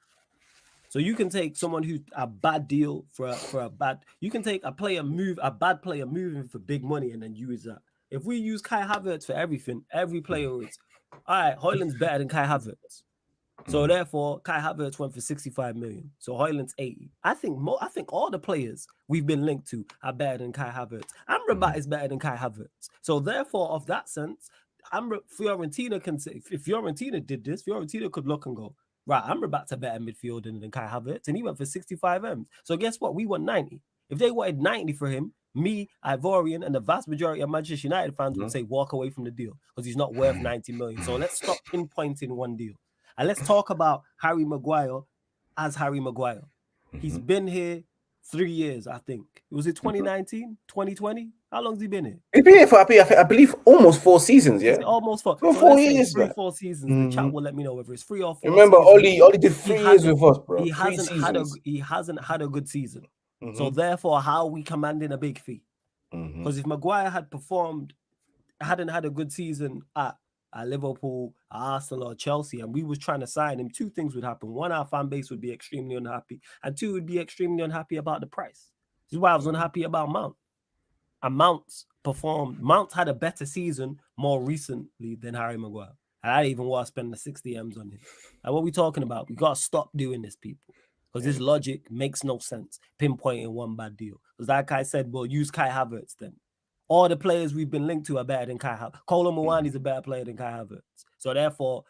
So you can take someone who's a bad deal for a bad, you can take a bad player moving for big money and then use that. If we use Kai Havertz for everything, every player is, all right, Højlund's better than Kai Havertz. So therefore, Kai Havertz went for 65 million. So Højlund's 80. I think all the players we've been linked to are better than Kai Havertz. Amrabat is better than Kai Havertz. So therefore, of that sense, Fiorentina can say, if Fiorentina did this, Fiorentina could look and go, right, Amrabat's a better midfielder than Kai Havertz, and he went for 65 M's. So guess what? We want 90. If they wanted 90 for him, me, Ivorian, and the vast majority of Manchester United fans would say walk away from the deal because he's not worth 90 million. So let's stop pinpointing one deal. And let's talk about Harry Maguire as Harry Maguire. He's been here 3 years, I think. Was it 2019, 2020? How long has he been here? He's been here for, I believe, almost 4 seasons, yeah? Almost 4. So 4 years, 4 seasons. The chat will let me know whether it's 3 or 4. Remember, Oli did 3 years with us, bro. He hasn't had a good season. So therefore, how are we commanding a big fee? Because if Maguire hadn't had a good season at Liverpool, Arsenal, or Chelsea, and we was trying to sign him, 2 things would happen. 1, our fan base would be extremely unhappy, and 2, would be extremely unhappy about the price. This is why I was unhappy about Mount. And Mount had a better season more recently than Harry Maguire. And I didn't even want to spend the 60 M's on him. Like, what are we talking about? We got to stop doing this, people. Because this logic makes no sense, pinpointing one bad deal. Because like I said, well, use Kai Havertz then. All the players we've been linked to are better than Kai Havertz. Kolo Muani is a better player than Kai Havertz. So therefore,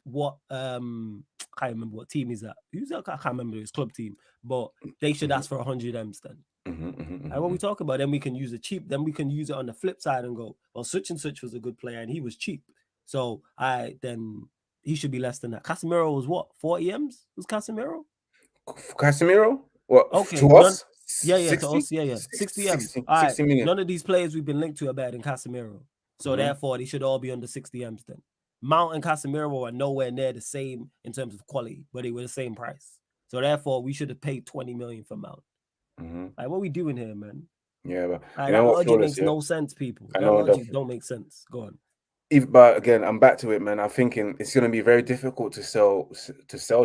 what I can't remember what team is that. Who's that? I can't remember his club team. But they should ask for 100 M's then. And what we talk about, then we can use then we can use it on the flip side and go, well, such and such was a good player and he was cheap. So then he should be less than that. Casemiro was what? 40 M's? Was Casemiro? Casemiro? What? Okay. To us? Yeah, 60? To us, yeah. 60 M's. 60 all right. million. None of these players we've been linked to are better than Casemiro. So therefore, they should all be under 60 M's then. Mount and Casemiro are nowhere near the same in terms of quality, but they were the same price. So therefore, we should have paid 20 million for Mount. Like, what are we doing here, man? Yeah, but that logic makes no sense, people. That logic don't make sense. Go on. But again, I'm back to it, man. I'm thinking it's going to be very difficult to sell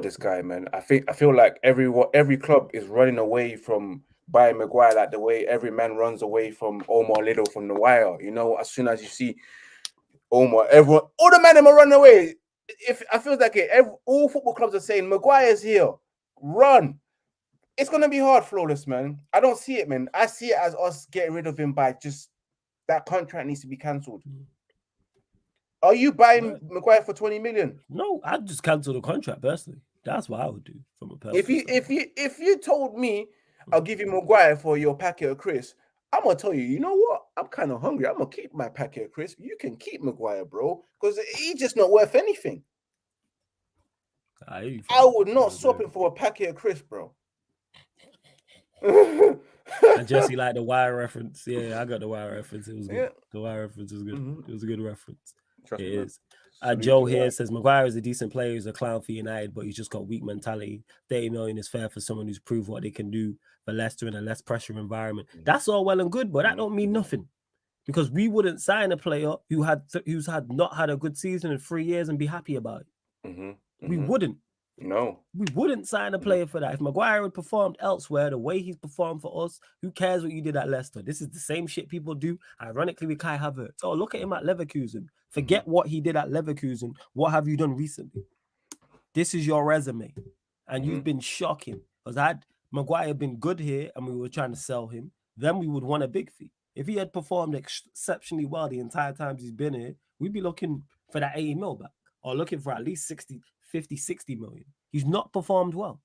this guy, man. I feel like every club is running away from buying Maguire, like the way every man runs away from Omar Little from the wire. You know, as soon as you see Omar, all the men are running away. I feel like all football clubs are saying Maguire's here, run. It's going to be hard, Flawless, man. I don't see it, man. I see it as us getting rid of him by just that contract needs to be cancelled. Are you buying Maguire for 20 million? No, I'd just cancel the contract personally. That's what I would do from a personal if you told me I'll give you Maguire for your packet of crisps, I'm gonna tell you, you know what? I'm kind of hungry. I'm gonna keep my packet of crisps. You can keep Maguire, bro, because he's just not worth anything. I would not swap him for a packet of crisps, bro. And Jesse liked the Wire reference. Yeah, I got the Wire reference. It was good. Yeah. The Wire reference was good. It was a good reference. It is. Joe here says Maguire is a decent player. He's a clown for United, but he's just got weak mentality. 30 million is fair for someone who's proved what they can do for Leicester in a less pressure environment. That's all well and good, but that don't mean nothing. because we wouldn't sign a player who's not had a good season in 3 years and be happy about it. We wouldn't. No. We wouldn't sign a player for that. If Maguire had performed elsewhere the way he's performed for us, who cares what you did at Leicester? This is the same shit people do, ironically, with Kai Havertz. Oh, look at him at Leverkusen. Forget what he did at Leverkusen. What have you done recently? This is your resume. And you've been shocking. Because had Maguire been good here and we were trying to sell him, then we would want a big fee. If he had performed exceptionally well the entire time he's been here, we'd be looking for that 80 mil back or looking for at least 50, 60 million. He's not performed well.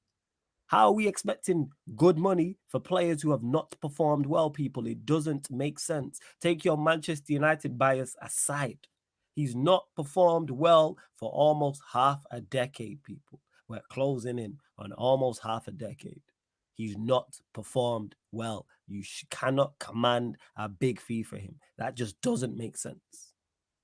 How are we expecting good money for players who have not performed well, people? It doesn't make sense. Take your Manchester United bias aside. He's not performed well for almost half a decade, people. We're closing in on almost half a decade. He's not performed well. You cannot command a big fee for him. That just doesn't make sense.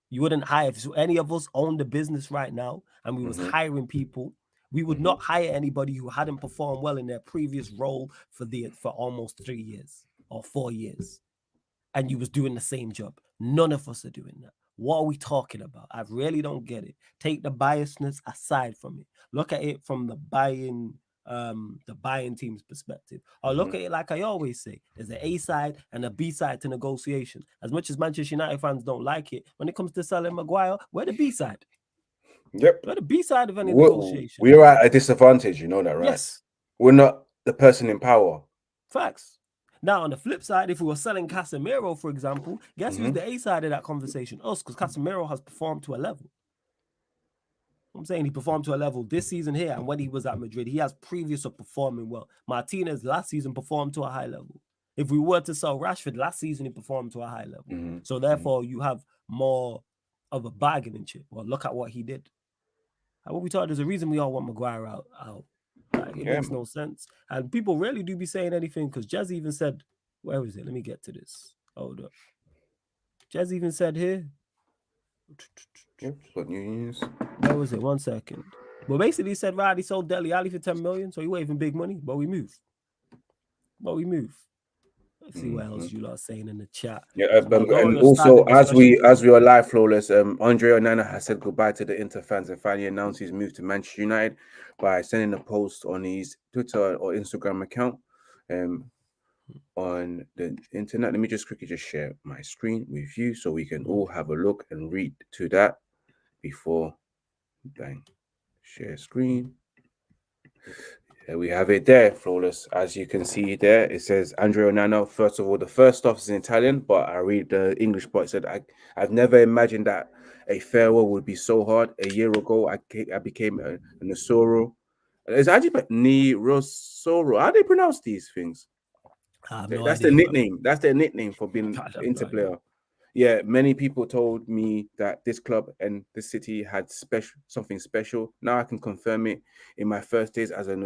You wouldn't hire, if any of us owned the business right now and we was hiring people, we would not hire anybody who hadn't performed well in their previous role for almost 3 years or 4 years. And you was doing the same job. None of us are doing that. What are we talking about? I really don't get it. Take the biasness aside from it. Look at it from the buying team's perspective. Or look at it like I always say. There's an A side and a B side to negotiation. As much as Manchester United fans don't like it, when it comes to selling Maguire, we're the B side. Yep. We're the B side of any negotiation. We're at a disadvantage, you know that, right? Yes. We're not the person in power. Facts. Now, on the flip side, if we were selling Casemiro, for example, guess who's the A side of that conversation? Us, because Casemiro has performed to a level. I'm saying he performed to a level this season here, and when he was at Madrid, he has previous of performing well. Martinez last season performed to a high level. If we were to sell Rashford last season, he performed to a high level. So therefore, you have more of a bargaining chip. Well, look at what he did. What we thought, there's a reason we all want Maguire out. Like, it makes no sense. And people really do be saying anything, because Jez even said, where is it? Let me get to this. Hold up. Jez even said here. Yep, got new news. Where was it? 1 second. But basically, he said, right, he sold Dele Alli for 10 million, so he waving big money, but we move. Let's see what else you lot are saying in the chat. Yeah, and also as we are live, flawless. Andre Onana has said goodbye to the Inter fans and finally announced his move to Manchester United by sending a post on his Twitter or Instagram account. On the internet. Let me just quickly share my screen with you so we can all have a look and read to that before share screen. There we have it there, flawless. As you can see there, it says Andrea Onana. First of all, the first stuff is in Italian, but I read the English part. It said, I've never imagined that a farewell would be so hard. A year ago, I became a Nesoro. It's actually Nerosoro. How do they pronounce these things? That's the nickname. That's their nickname for being an Inter player. Yeah, many people told me that this club and this city had something special. Now I can confirm it. In my first days as a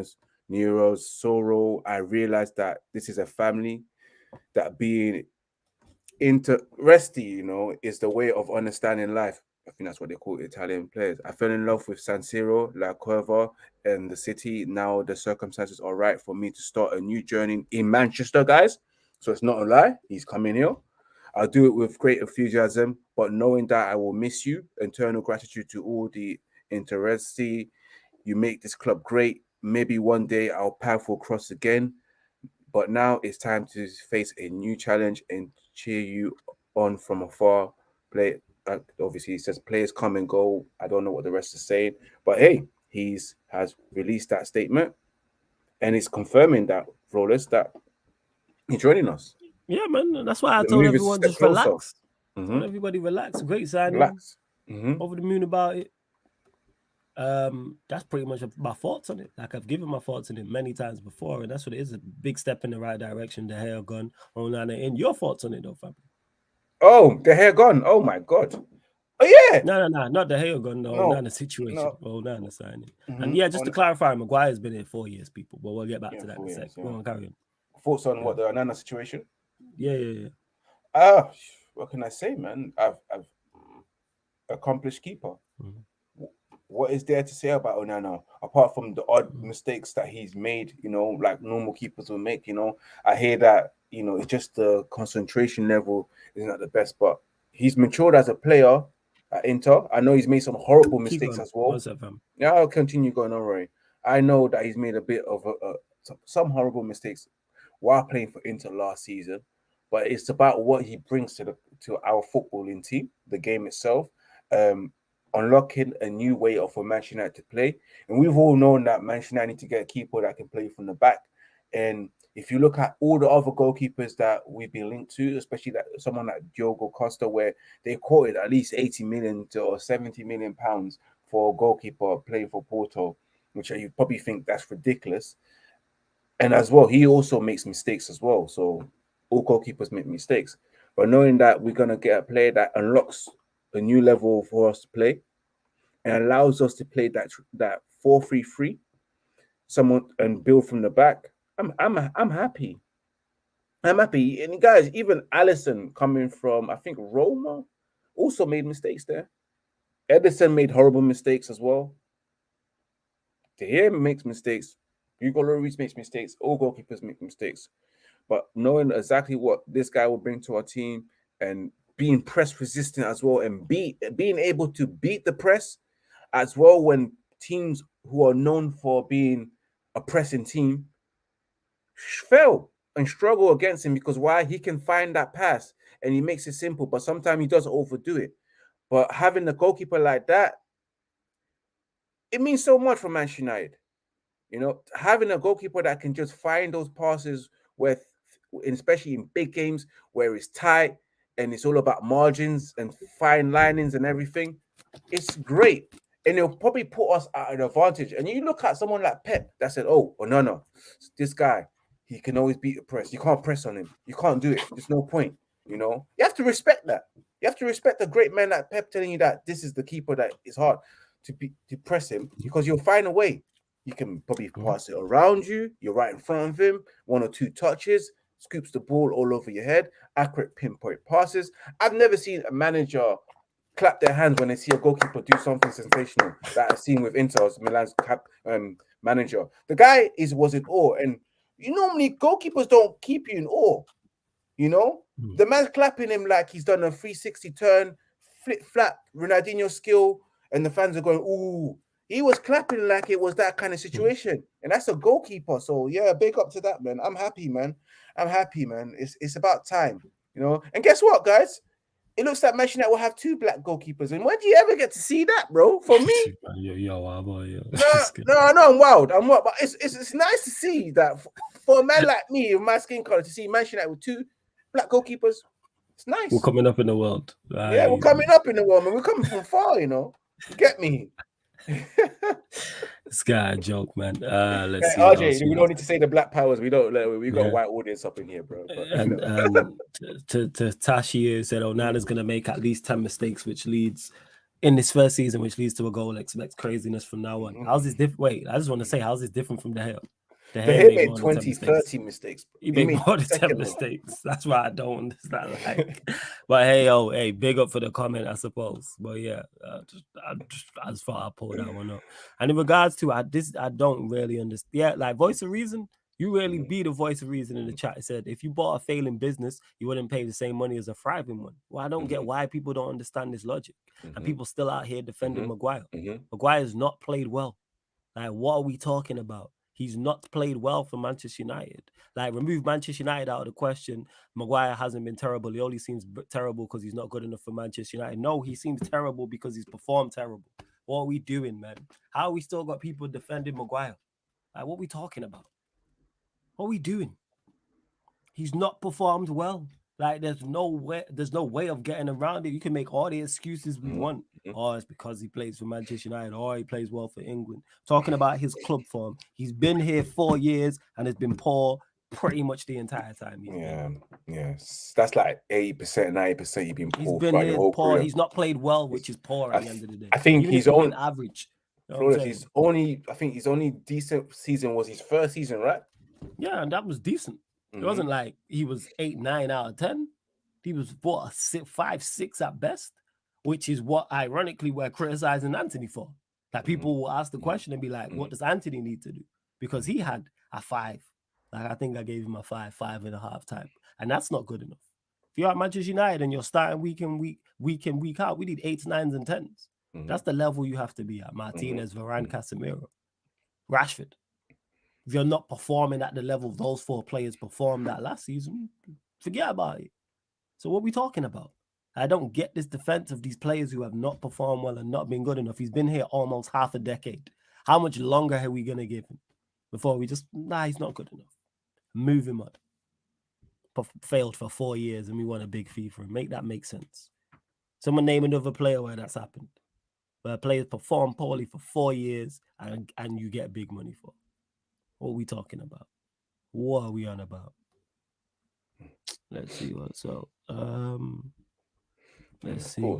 Nerosoro, I realized that this is a family, that being interested, is the way of understanding life. I think that's what they call Italian players. I fell in love with San Siro, La Curva, and the city. Now the circumstances are right for me to start a new journey in Manchester, guys. So it's not a lie. He's coming here. I'll do it with great enthusiasm, but knowing that I will miss you. Eternal gratitude to all the interested. You make this club great. Maybe one day our path will cross again. But now it's time to face a new challenge and cheer you on from afar. Obviously, he says players come and go. I don't know what the rest is saying, but hey, has released that statement, and it's confirming that flawless that he's joining us. Yeah, man. That's why I told everyone just relax. Told everybody relax. Great signing. Relax. Over the moon about it. That's pretty much my thoughts on it. Like, I've given my thoughts on it many times before, and that's what it is, a big step in the right direction. The hair gone, Onana. And your thoughts on it, though, Fabio? Oh, the hair gone. Oh my god. Oh yeah. No, not the hair gun. No, Onana situation. No. Onana signing. And yeah, just to clarify, Maguire's been here 4 years, people. But we'll get back to that in a sec. Go on, carry on. Thoughts on what the Onana situation? Yeah. What can I say, man? I've accomplished keeper. what is there to say about Onana apart from the odd mistakes that he's made? Like normal keepers will make. I hear that it's just the concentration level is not the best, but he's matured as a player at Inter. I know he's made some horrible Keep mistakes going. as well. What's up, fam? Yeah, I'll continue going on, Roy. I know that he's made a bit of some horrible mistakes while playing for Inter last season, but it's about what he brings to our footballing team, the game itself, unlocking a new way for Manchester United to play. And we've all known that Manchester United need to get a keeper that can play from the back. And if you look at all the other goalkeepers that we've been linked to, especially that someone like Diogo Costa, where they quoted at least 80 million or 70 million pounds for a goalkeeper playing for Porto, which you probably think that's ridiculous. And as well, he also makes mistakes as well. So all goalkeepers make mistakes. But knowing that we're going to get a player that unlocks a new level for us to play and allows us to play that 4-3-3, someone and build from the back, I'm happy. I'm happy. And guys, even Allison coming from, I think, Roma also made mistakes there. Edison made horrible mistakes as well. De Gea makes mistakes. Hugo Lloris makes mistakes. All goalkeepers make mistakes. But knowing exactly what this guy will bring to our team and being press resistant as well and being able to beat the press as well when teams who are known for being a pressing team fail and struggle against him because why? He can find that pass and he makes it simple, but sometimes he does overdo it. But having a goalkeeper like that, it means so much for Manchester United. Having a goalkeeper that can just find those passes where, especially in big games where it's tight and it's all about margins and fine linings and everything, it's great. And it'll probably put us at an advantage. And you look at someone like Pep that said, oh, no, this guy, he can always beat the press. You can't press on him. You can't do it. There's no point. You have to respect that. You have to respect a great man like Pep telling you that this is the keeper that is hard to press him because you'll find a way. You can probably pass it around you. You're right in front of him. 1 or 2 touches, scoops the ball all over your head. Accurate pinpoint passes. I've never seen a manager clap their hands when they see a goalkeeper do something sensational that I've seen with Inter's Milan's manager. The guy was in awe, and normally goalkeepers don't keep you in awe. The man's clapping him like he's done a 360 turn, flip flap, Ronaldinho skill, and the fans are going, ooh. He was clapping like it was that kind of situation. And that's a goalkeeper. So, yeah, big up to that, man. I'm happy, man. It's about time, And guess what, guys? It looks like Manchester United will have 2 black goalkeepers. And when do you ever get to see that, bro? For me? No, I'm wild. But it's nice to see that for a man like me, with my skin color, to see Manchester United with 2 black goalkeepers. It's nice. We're coming up in the world. Yeah, we're coming up in the world, man. We're coming from far, You get me? This guy a joke, man. Let's see. RJ, we don't need to say the black powers. We don't. We got a white audience up in here, bro. But, to Tashi said, Nana's gonna make at least 10 mistakes, which leads in this first season, which leads to a goal. Expect craziness from now on. How's this different? Wait, I just want to say, how's this different from De Gea? De Gea made 20, 30 mistakes. He made more than 10 mistakes. That's why I don't understand. But hey, big up for the comment, I suppose. But yeah, I just thought I'd pull that one up. And in regards to I don't really understand. Yeah, like voice of reason. You really be the voice of reason in the chat. It said if you bought a failing business, you wouldn't pay the same money as a thriving one. Well, I don't get why people don't understand this logic. And people still out here defending Maguire. Maguire's not played well. Like, what are we talking about? He's not played well for Manchester United. Like, remove Manchester United out of the question. Maguire hasn't been terrible. He only seems terrible because he's not good enough for Manchester United. No, he seems terrible because he's performed terrible. What are we doing, man? How are we still got people defending Maguire? Like, what are we talking about? What are we doing? He's not performed well. Like, there's no way of getting around it. You can make all the excuses we want. Oh, it's because he plays for Manchester United. Oh, he plays well for England. Talking about his club form. He's been here 4 years and has been poor pretty much the entire time. Yes. That's like 80%, 90% you've been poor. He's been here poor. Career. He's not played well, which is poor at the end of the day. I think he's on average. His only decent season was his first season, right? Yeah, and that was decent. It wasn't like he was 8, 9 out of 10. He was 4, 5, 6 at best, which is what, ironically, we're criticizing Anthony for. Like people will ask the question and be like, what Mhm. does Anthony need to do? Because he had a 5. Like I think I gave him a 5.5 type. And that's not good enough. If you're at Manchester United and you're starting week in, week out, we need 8s, 9s, and 10s. That's the level you have to be at. Martinez, Varane, Casemiro, Rashford. If you're not performing at the level those 4 players performed at last season, forget about it. So what are we talking about? I don't get this defense of these players who have not performed well and not been good enough. He's been here almost half a decade. How much longer are we going to give him before we just, he's not good enough. Move him on. Failed for 4 years and we want a big fee for him. Make that make sense. Someone name another player where that's happened. Where players perform poorly for 4 years and you get big money for. What are we talking about? What are we on about? Let's see what's up. Let's see.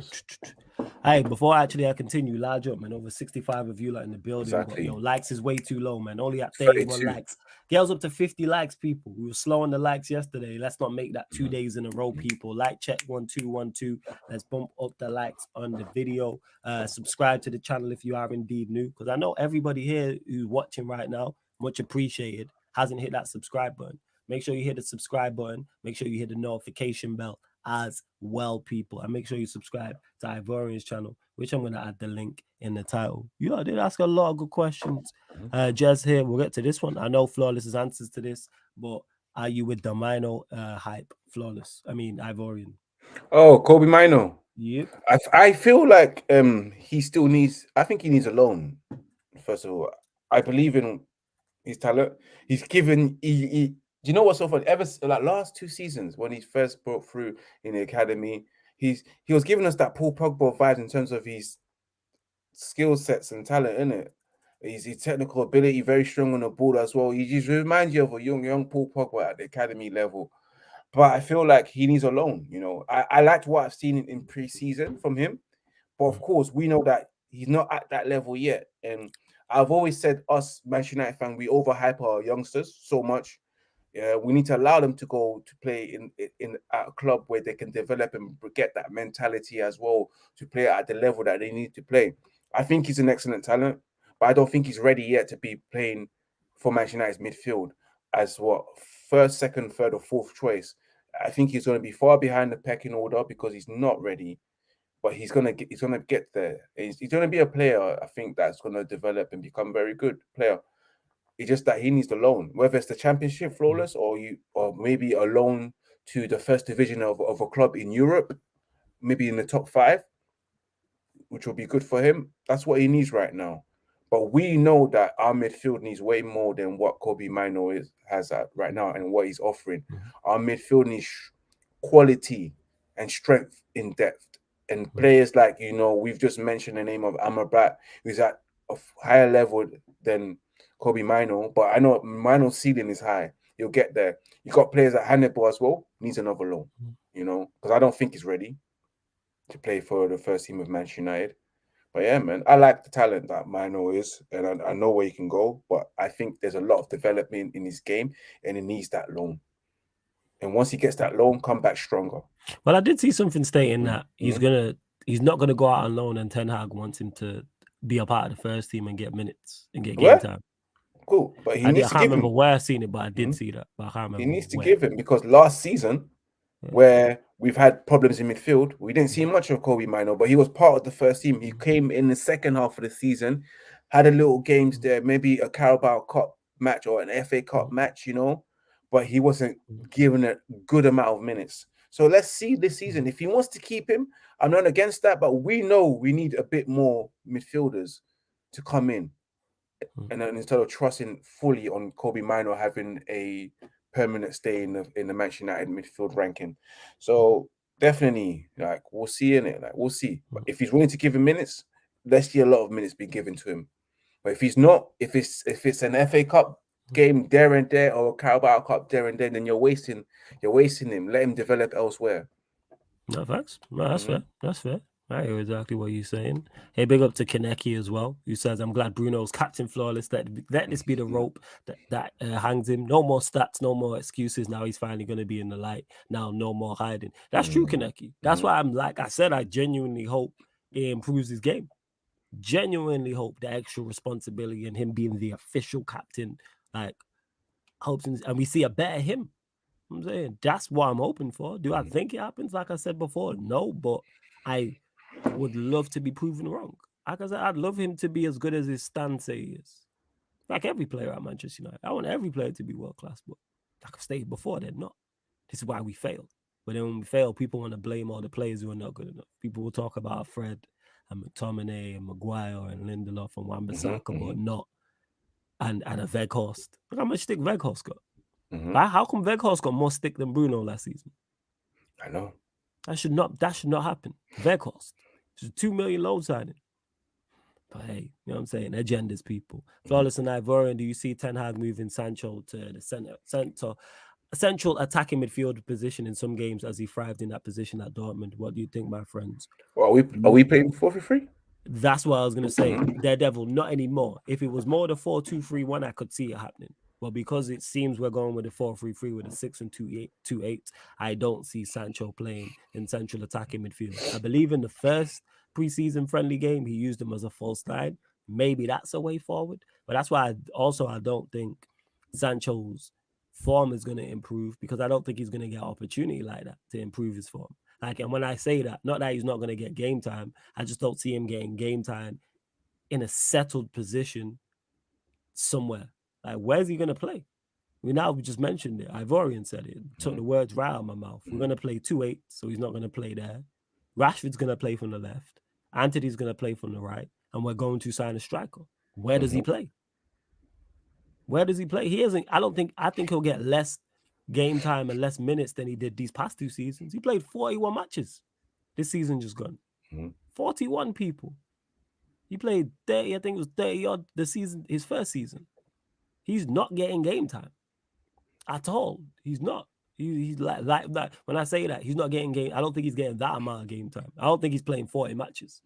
Hey, before I continue, large up, man. Over 65 of you like in the building. Exactly. But yo, likes is way too low, man. Only at 31 likes. Girls up to 50 likes, people. We were slow on the likes yesterday. Let's not make that 2 days in a row, people. Like check 1 2 1 2. Let's bump up the likes on the video. Subscribe to the channel if you are indeed new, because I know everybody here who's watching right now, much appreciated, hasn't hit that subscribe button. Make sure you hit the subscribe button. Make sure you hit the notification bell as well, people. And make sure you subscribe to Ivorian's channel, which I'm going to add the link in the title. You know, I did ask a lot of good questions. Jez here, we'll get to this one. I know Flawless has answers to this, but are you with the Mino hype? Flawless. I mean, Ivorian. Oh, Kobe Mino. Yep. I feel like he still needs, I think he needs a loan. First of all, I believe in his talent. He's given, do you know what's so funny? Ever like last 2 seasons when he first broke through in the academy, he was giving us that Paul Pogba vibes in terms of his skill sets and talent, innit? His technical ability, very strong on the ball as well. He just reminds you of a young Paul Pogba at the academy level. But I feel like he needs a loan. You know, I liked what I've seen in pre-season from him, but of course we know that he's not at that level yet. And I've always said, us Manchester United fans, we overhype our youngsters so much. We need to allow them to go to play in a club where they can develop and get that mentality as well to play at the level that they need to play. I think he's an excellent talent, but I don't think he's ready yet to be playing for Manchester United's midfield as what first, second, third, or fourth choice. I think he's going to be far behind the pecking order because he's not ready. But he's gonna get there. He's gonna be a player, I think, that's gonna develop and become a very good player. It's just that he needs the loan, whether it's the Championship Flawless or maybe a loan to the first division of a club in Europe, maybe in the top 5, which will be good for him. That's what he needs right now. But we know that our midfield needs way more than what Kobe Mino has at right now and what he's offering. Our midfield needs quality and strength in depth. And players like, we've just mentioned the name of Amrabat, who's at a higher level than Kobe Mino. But I know Mino's ceiling is high. He'll get there. You got players like Hannibal as well, needs another loan, because I don't think he's ready to play for the first team of Manchester United. But yeah, man, I like the talent that Mino is, and I know where he can go. But I think there's a lot of development in his game, and he needs that loan. And once he gets that loan, come back stronger. Well, I did see something stating that he's not gonna go out on loan, and Ten Hag wants him to be a part of the first team and get minutes and get game time. Cool, but I can't remember where I seen it, but I did see that. But I can't remember. He needs to give him, because last season, where we've had problems in midfield, we didn't see much of Kobe Mino, but he was part of the first team. He came in the second half of the season, had a little games there, maybe a Carabao Cup match or an FA Cup match, but he wasn't given a good amount of minutes. So let's see this season. If he wants to keep him, I'm not against that, but we know we need a bit more midfielders to come in. And then instead of trusting fully on Kobe Mino having a permanent stay in the Manchester United midfield ranking. So definitely, we'll see in it. We'll see. But if he's willing to give him minutes, let's see a lot of minutes be given to him. But if he's not, if it's an FA Cup game there and there, or a Carabao Cup there and there, then you're wasting him. Let him develop elsewhere. No, facts. No, that's fair. That's fair. I hear exactly what you're saying. Hey, big up to Kaneki as well, who says, I'm glad Bruno's captain Flawless. Let this be the rope that hangs him. No more stats, no more excuses. Now he's finally going to be in the light. Now, no more hiding. That's true, Kaneki. That's why I'm like I said, I genuinely hope he improves his game. genuinely hope the extra responsibility and him being the official captain, like, helps him, and we see a better him. I'm saying that's what I'm hoping for. Do I think it happens? Like I said before, no, but I would love to be proven wrong. Like I said, I'd love him to be as good as his stand say he is. Like every player at Manchester United. I want every player to be world class, but like I've stated before, they're not. This is why we failed. But then when we fail, people want to blame all the players who are not good enough. People will talk about Fred and McTominay and Maguire and Lindelof and Wan-Bissaka, but not and a Weghorst. Look how much stick Weghorst got. How come Weghorst got more stick than Bruno last season? I know. That should not happen. Weghorst. It's a 2 million loan signing. But hey, you know what I'm saying? Agendas, people. Flawless and Ivorian, do you see Ten Hag moving Sancho to the central attacking midfield position in some games as he thrived in that position at Dortmund? What do you think, my friends? Well, are we playing 4-3-3? That's what I was going to say. Daredevil, not anymore. If it was more the 4-2-3-1, I could see it happening. But because it seems we're going with a 4-3-3 with a 6 and 2-8, I don't see Sancho playing in central attacking midfield. I believe in the first preseason friendly game, he used him as a false nine. Maybe that's a way forward. But that's why I don't think Sancho's form is going to improve, because I don't think he's going to get opportunity like that to improve his form. Like, and when I say that, not that he's not going to get game time, I just don't see him getting game time in a settled position somewhere. Like, where's he going to play? We just mentioned it. Ivorian said it. Took the words right out of my mouth. We're going to play 2-8, so he's not going to play there. Rashford's going to play from the left. Anthony's going to play from the right. And we're going to sign a striker. Where does he play? Where does he play? He isn't. I think he'll get less game time and less minutes than he did these past 2 seasons. He played 41 matches. This season just gone. 41 people. He played 30, I think it was 30 odd his first season. He's not getting game time at all. He's not. He's like that. When I say that, he's not getting game. I don't think he's getting that amount of game time. I don't think he's playing 40 matches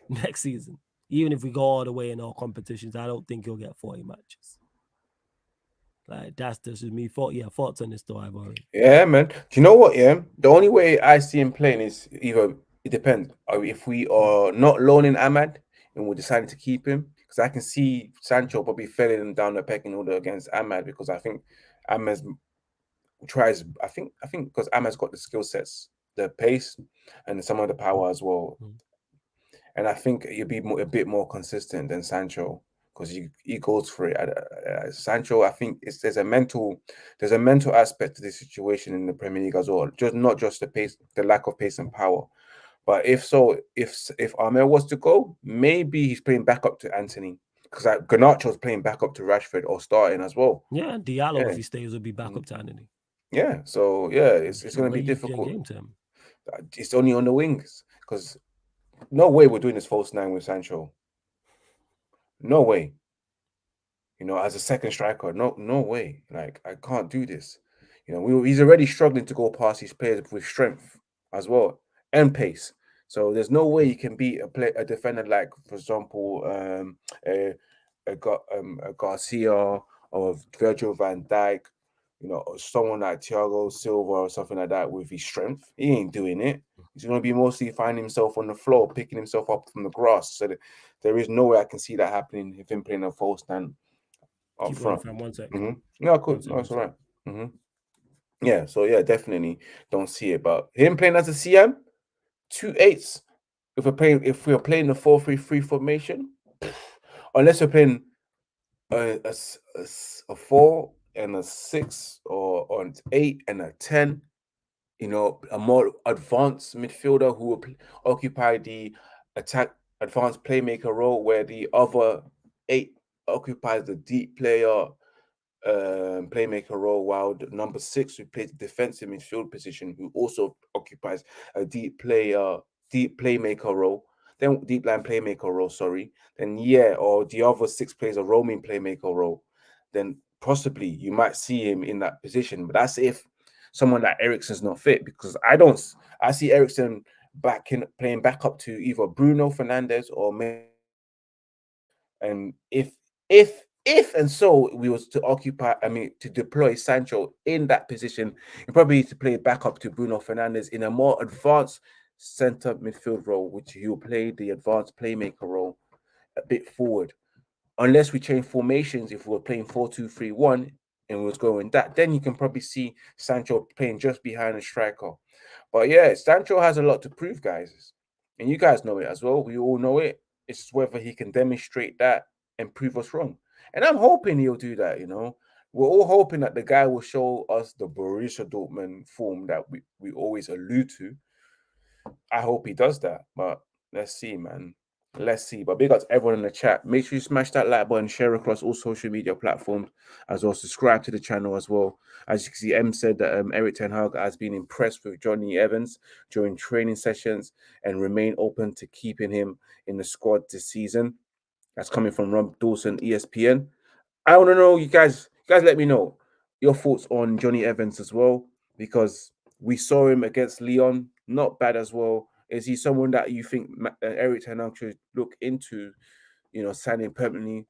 next season. Even if we go all the way in all competitions, I don't think he'll get 40 matches. Like, that's just me. Thoughts on this though, I've already. Yeah, man. Do you know what? Yeah, the only way I see him playing is either it depends. If we are not loaning Ahmad and we're deciding to keep him, because I can see Sancho probably falling down the pecking order against Ahmad, because I think Ahmad tries. I think because Ahmad's got the skill sets, the pace, and some of the power as well. And I think he'll be a bit more consistent than Sancho, because he goes for it. Sancho, I think there's a mental aspect to this situation in the Premier League as well. Not just the pace, the lack of pace and power. But if Ahmed was to go, maybe he's playing back up to Anthony, because Garnacho's playing back up to Rashford or starting as well. Yeah, and Diallo, if he stays, will be back up to Anthony. Yeah, so yeah, it's going to be difficult. It's only on the wings, because no way we're doing this false nine with Sancho. No way. As a second striker, no way. Like, I can't do this. He's already struggling to go past these players with strength as well and pace. So there's no way you can beat a defender like, for example, a Garcia or Virgil van Dijk, or someone like Thiago Silva or something like that with his strength. He ain't doing it. He's going to be mostly finding himself on the floor, picking himself up from the grass. So there is no way I can see that happening if him playing a false stand up front. From 1 sec. No, cool. No, it's all right. Yeah, so yeah, definitely don't see it. But him playing as a CM, 2-8s. If we're playing the 4-3-3 formation, unless we're playing a 4 and a 6 or an 8 and a 10, a more advanced midfielder who will occupy the attack advanced playmaker role, where the other 8 occupies the deep playmaker role, while the number 6 who plays the defensive midfield position, who also occupies a deep playmaker role. Then deep line playmaker role, sorry. Then or the other 6 plays a roaming playmaker role. Then possibly you might see him in that position, but that's if someone like Eriksen's not fit, because I see Eriksen playing back up to either Bruno Fernandes or maybe. And if and so we was to deploy Sancho in that position, you probably need to play back up to Bruno Fernandes in a more advanced center midfield role, which he'll play the advanced playmaker role a bit forward. Unless we change formations, if we're playing 4-2-3-1 and we was going that, then you can probably see Sancho playing just behind a striker. But yeah, Sancho has a lot to prove, guys. And you guys know it as well. We all know it. It's whether he can demonstrate that and prove us wrong. And I'm hoping he'll do that, you know. We're all hoping that the guy will show us the Borussia Dortmund form that we always allude to. I hope he does that. But let's see, man. Let's see. But big up to everyone in the chat. Make sure you smash that like button, share across all social media platforms, as well. Subscribe to the channel as well. As you can see, M said that Eric Ten Hag has been impressed with Johnny Evans during training sessions and remain open to keeping him in the squad this season. That's coming from Rob Dawson, ESPN. I want to know, you guys let me know your thoughts on Johnny Evans as well, because we saw him against Leon, not bad as well. Is he someone that you think Eric Ten Hag should look into, you know, signing permanently?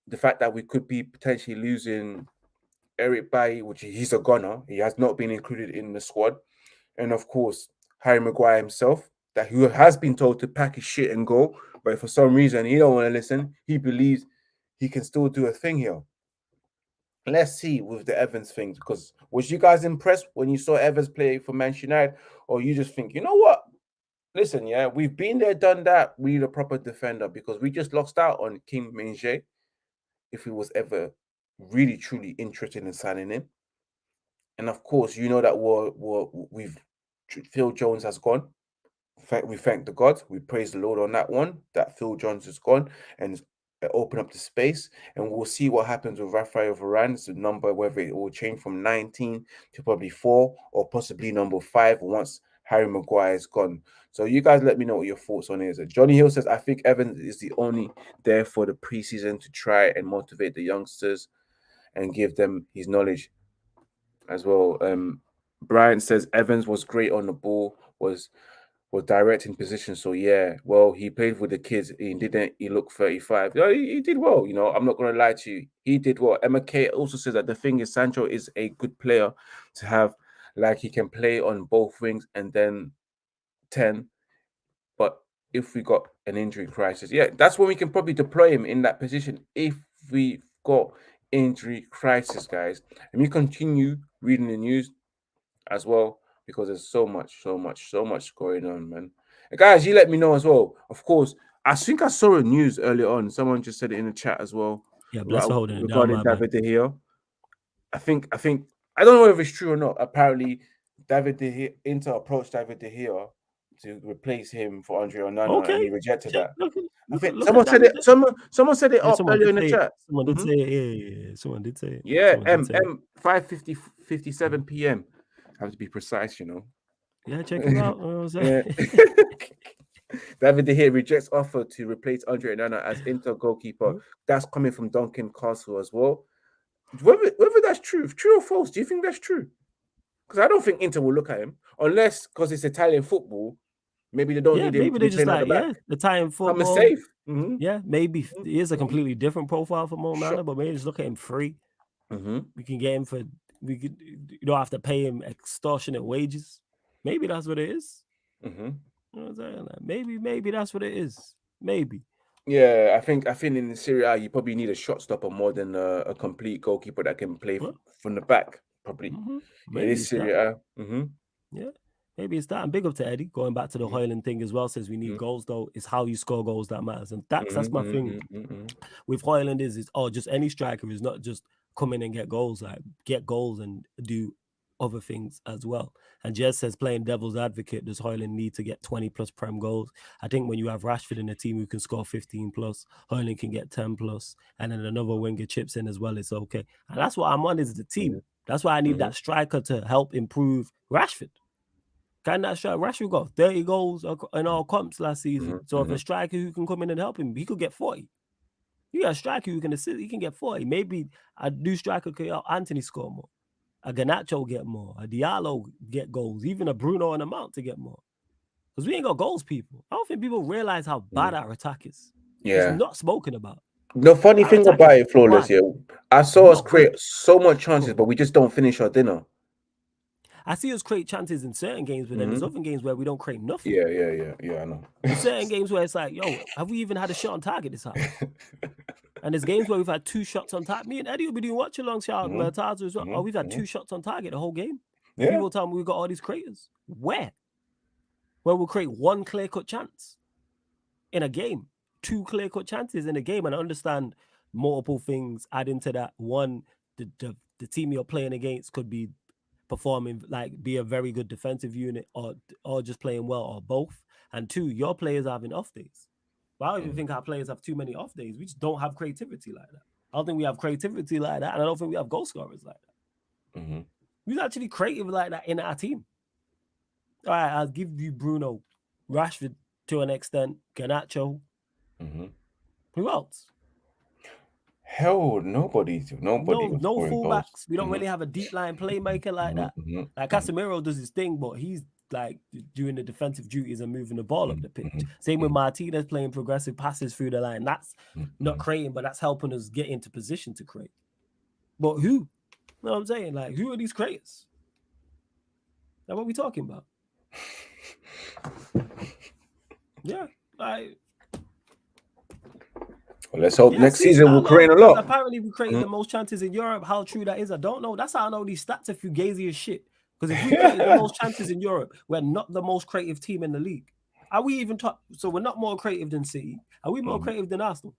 The fact that we could be potentially losing Eric Bailly, which he's a gunner, he has not been included in the squad, and of course Harry Maguire himself, that who has been told to pack his shit and go, but for some reason he don't want to listen. He believes he can still do a thing here. Let's see with the Evans thing, because was you guys impressed when you saw Evans play for Manchester United, or you just think, you know what? Listen, yeah, we've been there, done that. We need a proper defender because we just lost out on Kim Min-jae if he was ever really truly interested in signing him. And of course, you know that we've Phil Jones has gone. We thank the God. We praise the Lord on that one. That Phil Jones is gone and open up the space, and we'll see what happens with Rafael Varane. It's a number, whether it will change from 19 to probably 4 or possibly number 5 once Harry Maguire is gone. So you guys let me know what your thoughts on it is. Johnny Hill says, I think Evans is the only there for the preseason to try and motivate the youngsters and give them his knowledge as well. Brian says Evans was great on the ball, was direct in position. So yeah, well, he played with the kids. He looked 35. Yeah, he did well. You know, I'm not gonna lie to you. He did well. Emma K also says that the thing is Sancho is a good player to have, like he can play on both wings and then 10. But if we got an injury crisis, yeah, that's when we can probably deploy him in that position if we got injury crisis, guys. And we continue reading the news as well, because there's so much going on, man. And guys, you let me know as well. Of course, I think I saw a news earlier on. Someone just said it in the chat as well. Yeah, bless for holding it down, Regarding my bad. David De Gea. I don't know if it's true or not. Apparently, David De Gea, Inter approached David De Gea to replace him for Andre Onana, and Okay. he rejected that. I think Look someone at said David. it. Someone said it Yeah, up someone earlier did in the say it. chat. Someone did say it. Yeah. Someone did say it. Yeah, Someone did say it. 57 p.m. I have to be precise, you know. Yeah, check him out. You know what I'm Yeah. saying? David De Gea rejects offer to replace Andre Onana as Inter goalkeeper. That's coming from Duncan Castle as well. Whether that's true or false, do you think that's true? Because I don't think Inter will look at him unless, because it's Italian football, maybe they don't Yeah, need him maybe to be they're just playing at the like, back. yeah, the Italian Come and football. save. Mm-hmm. Yeah, maybe he is a Mm-hmm. completely different profile for Mo Mana, but maybe just look at him free. Mm-hmm. We can get him for you don't have to pay him extortionate wages. Maybe that's what it is. Mm-hmm. You know what I'm saying? Like, maybe that's what it is. Maybe. Yeah, I think in Serie A you probably need a shot stopper more than a complete goalkeeper that can play from the back. Probably it Maybe is it's that. Serie A. Mm-hmm. Yeah, maybe it's that. And big up to Eddie. Going back to the Hoyland thing as well, says we need goals though. It's how you score goals that matters, and that's my thing with Hoyland is just any striker is not just come in and get goals, like get goals and do other things as well. And Jez says, playing devil's advocate, does Hoyland need to get 20 plus prem goals? I think when you have Rashford in a team who can score 15 plus, Hoyland can get 10 plus, and then another winger chips in as well, it's okay. And that's what I'm on is the team. That's why I need that striker to help improve Rashford. Can that striker? Rashford got 30 goals in all comps last season. So if a striker who can come in and help him, he could get 40. You got a striker who can assist, he can get 40. Maybe a new striker could help Anthony score more. A Garnacho get more. A Diallo get goals. Even a Bruno and a Mount to get more. Because we ain't got goals, people. I don't think people realize how bad our attack is. Yeah. It's not spoken about. The funny thing about it, Flawless, here, I saw us create so much chances, but we just don't finish our dinner. I see us create chances in certain games, but then there's other games where we don't create nothing. Yeah, I know. There's certain games where it's like, yo, have we even had a shot on target this half? And there's games where we've had 2 shots on target. Me and Eddie will be doing watch along shout Murtaza as well. Oh, we've had 2 shots on target the whole game. Yeah. People tell me we've got all these creators. Where we'll create 1 clear-cut chance in a game, 2 clear-cut chances in a game, and I understand multiple things add into that. One, the team you're playing against could be performing, like, be a very good defensive unit or just playing well, or both. And 2, your players are having off days. But I don't even think our players have too many off days. We just don't have creativity like that. I don't think we have creativity like that, and I don't think we have goal scorers like that. We're actually creative like that in our team. All right, I'll give you Bruno, Rashford to an extent, Garnacho. Who else? Hell, nobody. No fullbacks. We don't really have a deep line playmaker like that. Like Casemiro does his thing, but he's like doing the defensive duties and moving the ball up the pitch. Same with Martinez, playing progressive passes through the line. That's not creating, but that's helping us get into position to create. But who? You know what I'm saying? Like, who are these creators? That's what we talking about. Yeah, like. Well, let's hope next season we'll create a lot. Apparently, we created the most chances in Europe. How true that is, I don't know. That's how I know these stats are fugazi as shit. Because if we created the most chances in Europe, we're not the most creative team in the league. Are we even top? So we're not more creative than City. Are we more creative than Arsenal?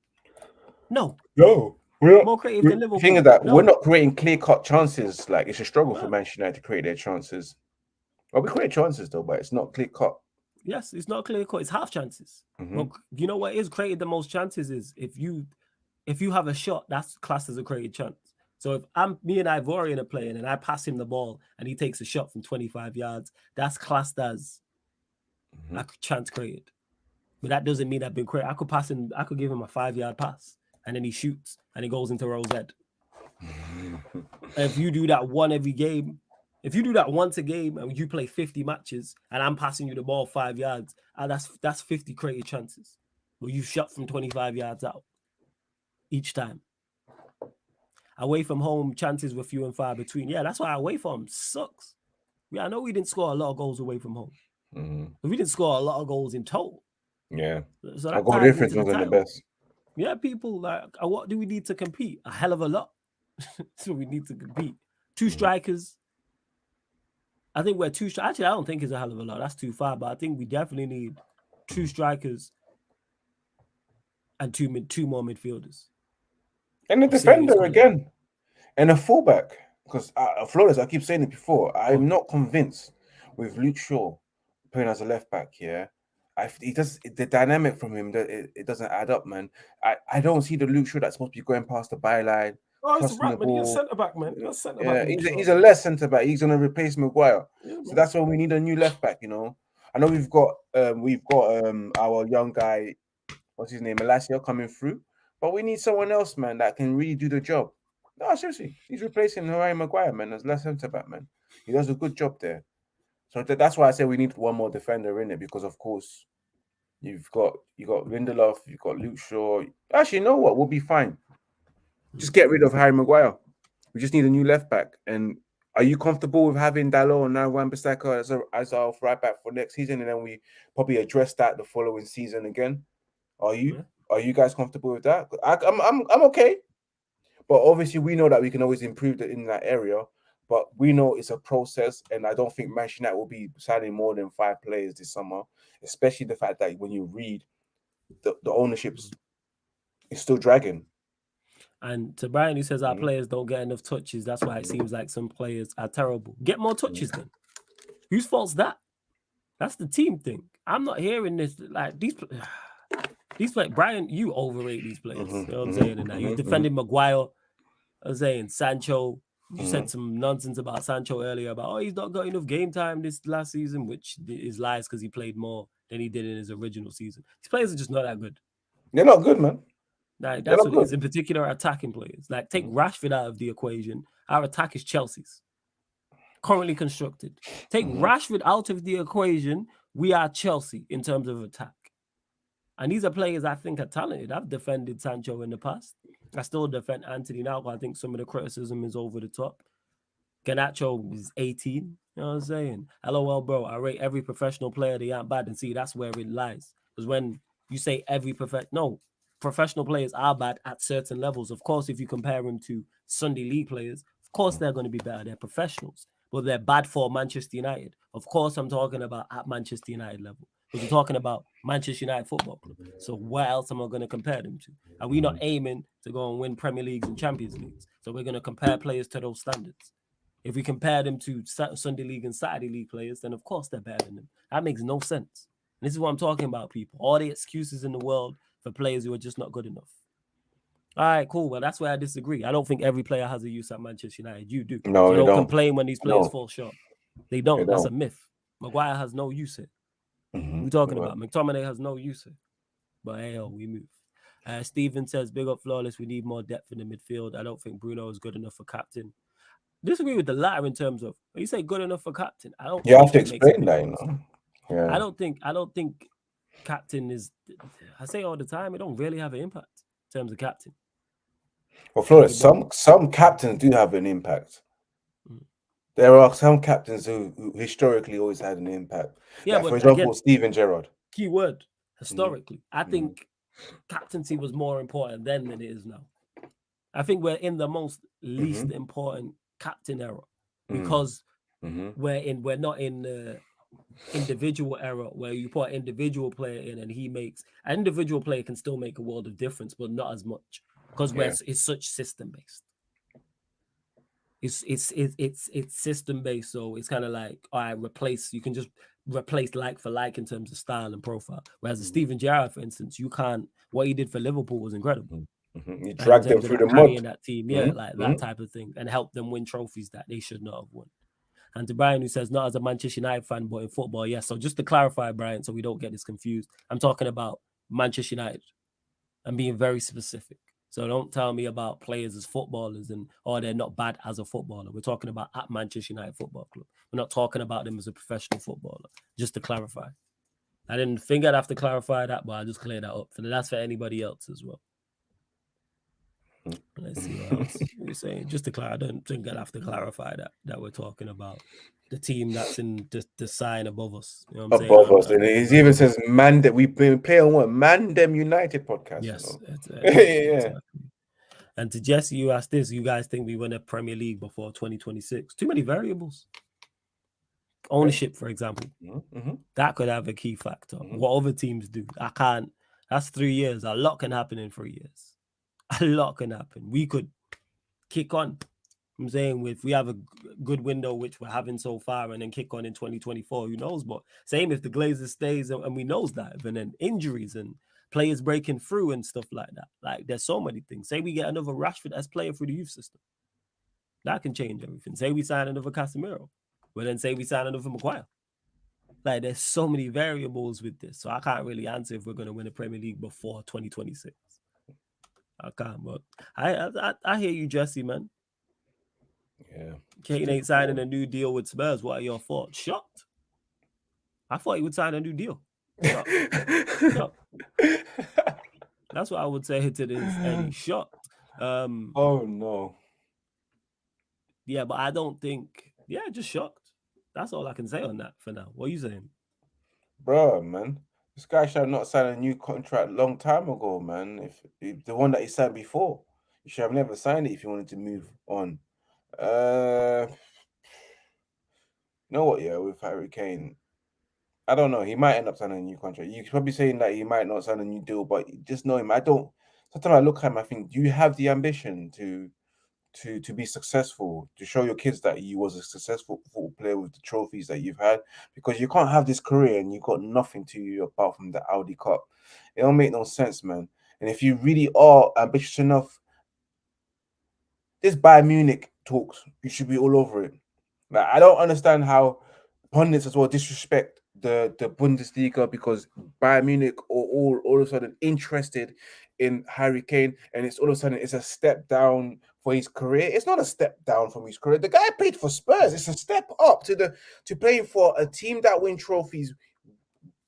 No. No. We're not more creative than Liverpool. The thing is that we're not creating clear-cut chances. Like, it's a struggle for Manchester United to create their chances. Well, we create chances though, but it's not clear-cut. Yes, it's not clear-cut. It's half chances. Well, you know what is created the most chances is if you have a shot, that's classed as a created chance. So if me and Ivorian are playing and I pass him the ball and he takes a shot from 25 yards, that's classed as a chance created. But that doesn't mean I've been created. I could give him a 5-yard pass and then he shoots and it goes into Rose's head. If you do that once a game and you play 50 matches and I'm passing you the ball 5 yards, that's 50 created chances. Well, you shot from 25 yards out each time. Away from home, chances were few and far between. Yeah, that's why away from home sucks. Yeah, I know we didn't score a lot of goals away from home. But we didn't score a lot of goals in total. Yeah. So our goal difference wasn't the best. Yeah, people, like, what do we need to compete? A hell of a lot. So we need to compete. 2 strikers. I think we're 2 strikers. Actually, I don't think it's a hell of a lot. That's too far. But I think we definitely need 2 strikers and 2 more midfielders. And a defender again. And a fullback. Because Flores, I keep saying it before, I'm not convinced with Luke Shaw playing as a left back, yeah. The dynamic from him, it doesn't add up, man. I don't see the Luke Shaw that's supposed to be going past the byline. Oh, he's a centre back, man. He's a less centre back. He's gonna replace Maguire. Yeah, so that's why we need a new left back, you know. I know we've got our young guy, what's his name, Malacia, coming through, but we need someone else, man, that can really do the job. No, seriously, he's replacing Harry Maguire, man, as less centre back, man. He does a good job there. So that's why I say we need one more defender in it, because of course you got Lindelof, you've got Luke Shaw. Actually, you know what? We'll be fine. Just get rid of Harry Maguire. We just need a new left back. And are you comfortable with having Dalot and now Wan-Bissaka as our right back for next season, and then we probably address that the following season again? Are you? Yeah. Are you guys comfortable with that? I'm okay. But obviously, we know that we can always improve in that area. But we know it's a process, and I don't think Manchester United will be signing more than 5 players this summer, especially the fact that when you read the ownership is still dragging. And to Brian, who says our players don't get enough touches, that's why it seems like some players are terrible. Get more touches then. Whose fault's that? That's the team thing. I'm not hearing this. Like, these players, Brian, you overrate these players. You know what I'm saying? And you defended Maguire. I'm saying Sancho. You said some nonsense about Sancho earlier about, he's not got enough game time this last season, which is lies because he played more than he did in his original season. These players are just not that good. They're not good, man. Like, that's what it is. In particular, attacking players. Like, take Rashford out of the equation. Our attack is Chelsea's. Currently constructed. Take Rashford out of the equation. We are Chelsea in terms of attack. And these are players I think are talented. I've defended Sancho in the past. I still defend Anthony now, but I think some of the criticism is over the top. Garnacho is 18. You know what I'm saying? LOL, bro. I rate every professional player. They aren't bad. And see, that's where it lies. Because when you say every professional players are bad at certain levels. Of course, if you compare them to Sunday League players, of course they're going to be better. They're professionals. But they're bad for Manchester United. Of course, I'm talking about at Manchester United level. Because we're talking about Manchester United Football Club. So what else am I going to compare them to? Are we not aiming to go and win Premier Leagues and Champions Leagues? So we're going to compare players to those standards. If we compare them to Sunday League and Saturday League players, then of course they're better than them. That makes no sense. And this is what I'm talking about, people. All the excuses in the world for players who are just not good enough. All right, cool. Well, that's where I disagree. I don't think every player has a use at Manchester United. You do. No, So they don't don't. complain when these players No, fall short. They don't. they That's a don't. myth. Maguire has no use here. Mm-hmm. We're talking about McTominay has no use here. But hey, we move. Steven says, big up Flawless. We need more depth in the midfield. I don't think Bruno is good enough for captain. Disagree with the latter in terms of when you say good enough for captain. I don't You have think to it makes a explain that, you difference. know. Yeah. I don't think captain is. I say all the time, it don't really have an impact in terms of captain. Well, Flores, some captains do have an impact. There are some captains who historically always had an impact. Yeah, Like, for but example, again, Steven Gerrard. key word historically. I think captaincy was more important then than it is now. I think we're in the most least important captain era because we're not in the individual era where you put an individual player in and he makes an individual player can still make a world of difference, but not as much because it's such system based. It's system based, so it's kind of like you can just replace like for like in terms of style and profile. Whereas a Steven Gerrard, for instance, you can't. What he did for Liverpool was incredible. You Like, dragged in them terms of through that, the mud. carrying that team, like that type of thing, and help them win trophies that they should not have won. And to Brian, who says, not as a Manchester United fan, but in football, yes. So just to clarify, Brian, so we don't get this confused, I'm talking about Manchester United. I'm being very specific. So don't tell me about players as footballers and they're not bad as a footballer. We're talking about at Manchester United Football Club. We're not talking about them as a professional footballer. Just to clarify. I didn't think I'd have to clarify that, but I'll just clear that up. That's for anybody else as well. Let's see what else we're saying. Just to clarify, I don't think I'd have to clarify that we're talking about the team that's in the sign above us. You know what I'm saying? Above us. And he even says, ManDem, we've been playing what? ManDem United podcast. Yes. You know? Exactly. And to Jesse, you asked this. You guys think we win a Premier League before 2026? Too many variables. Ownership, for example. That could have a key factor. What other teams do. I can't. That's 3 years. A lot can happen in 3 years. A lot can happen. We could kick on. I'm saying if we have a good window, which we're having so far, and then kick on in 2024, who knows? But same if the Glazers stays, and we knows that, and then injuries and players breaking through and stuff like that. Like there's so many things. Say we get another Rashford as player through the youth system. That can change everything. Say we sign another Casemiro. Well, then say we sign another Maguire. Like there's so many variables with this. So I can't really answer if we're going to win the Premier League before 2026. I can't, but I hear you, Jesse, man. Yeah. Kane ain't signing a new deal with Spurs. What are your thoughts? Shocked. I thought he would sign a new deal. Shocked. Shocked. That's what I would say to this, Eddie. Shocked. Oh no. Yeah, but I don't think. Yeah, just shocked. That's all I can say on that for now. What are you saying? Bro, man. This guy should have not signed a new contract long time ago, man. If the one that he signed before, you should have never signed it if you wanted to move on. You know what? Yeah, with Harry Kane, I don't know. He might end up signing a new contract. You're probably saying that he might not sign a new deal, but just know him. I don't. Sometimes I look at him, I think, do you have the ambition to be successful, to show your kids that you was a successful football player with the trophies that you've had? Because you can't have this career and you got nothing to you apart from the Audi Cup. It don't make no sense, man. And if you really are ambitious enough, this Bayern Munich talks, you should be all over it. Like, I don't understand how pundits as well disrespect the Bundesliga because Bayern Munich are all of a sudden interested in Harry Kane, and it's all of a sudden it's a step down for his career. It's not a step down from his career. The guy played for Spurs. It's a step up to playing for a team that win trophies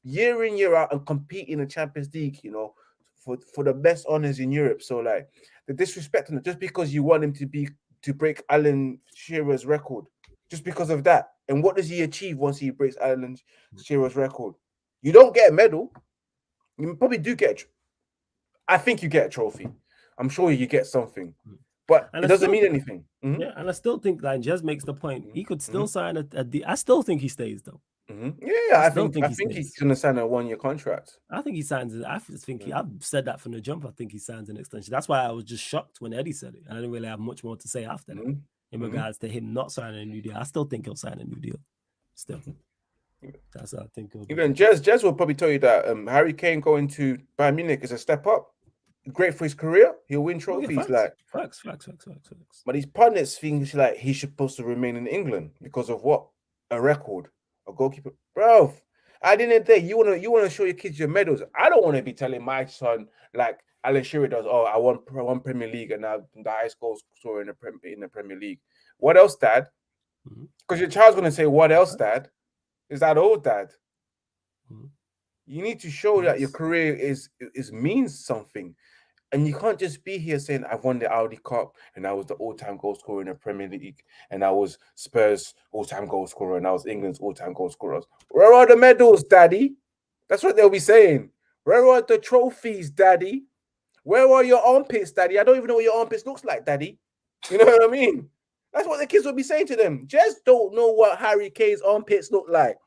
year in year out and compete in the Champions League. You know, for the best honors in Europe. So like the disrespect, just because you want him to to break Alan Shearer's record just because of that. And what does he achieve once he breaks Alan Shearer's record? You don't get a medal. You probably do get. I think you get a trophy. I'm sure you get something, but And it I doesn't still mean think- anything. Mhm. Yeah, and I still think like Jez makes the point. He could still sign a deal. I still think he stays though. Yeah, I I still think think I he think stays. he's gonna sign a 1-year contract. I think he signs it. I just think I've said that from the jump. I think he signs an extension. That's why I was just shocked when Eddie said it. I didn't really have much more to say after that in regards to him not signing a new deal. I still think he'll sign a new deal. Still, that's what I think. Even Jez will probably tell you that Harry Kane going to Bayern Munich is a step up. Great for his career. He'll win trophies. Facts. But his pundits think like he's supposed to remain in England because of what? A record, a goalkeeper, bro. At the end of the day, you wanna show your kids your medals. I don't want to be telling my son like Alan Shearer does. Oh, I won Premier League and now the highest goal scorer in the Premier League. What else, Dad? Because your child's gonna say, "What else, Dad?" Is that all, Dad? You need to show that your career is means something. And you can't just be here saying, I've won the Audi Cup and I was the all-time goal scorer in the Premier League and I was Spurs all-time goal scorer and I was England's all-time goal scorer. Where are the medals, Daddy? That's what they'll be saying. Where are the trophies, Daddy? Where are your armpits, Daddy? I don't even know what your armpits looks like, Daddy. You know what I mean? That's what the kids will be saying to them. Just don't know what Harry Kane's armpits look like.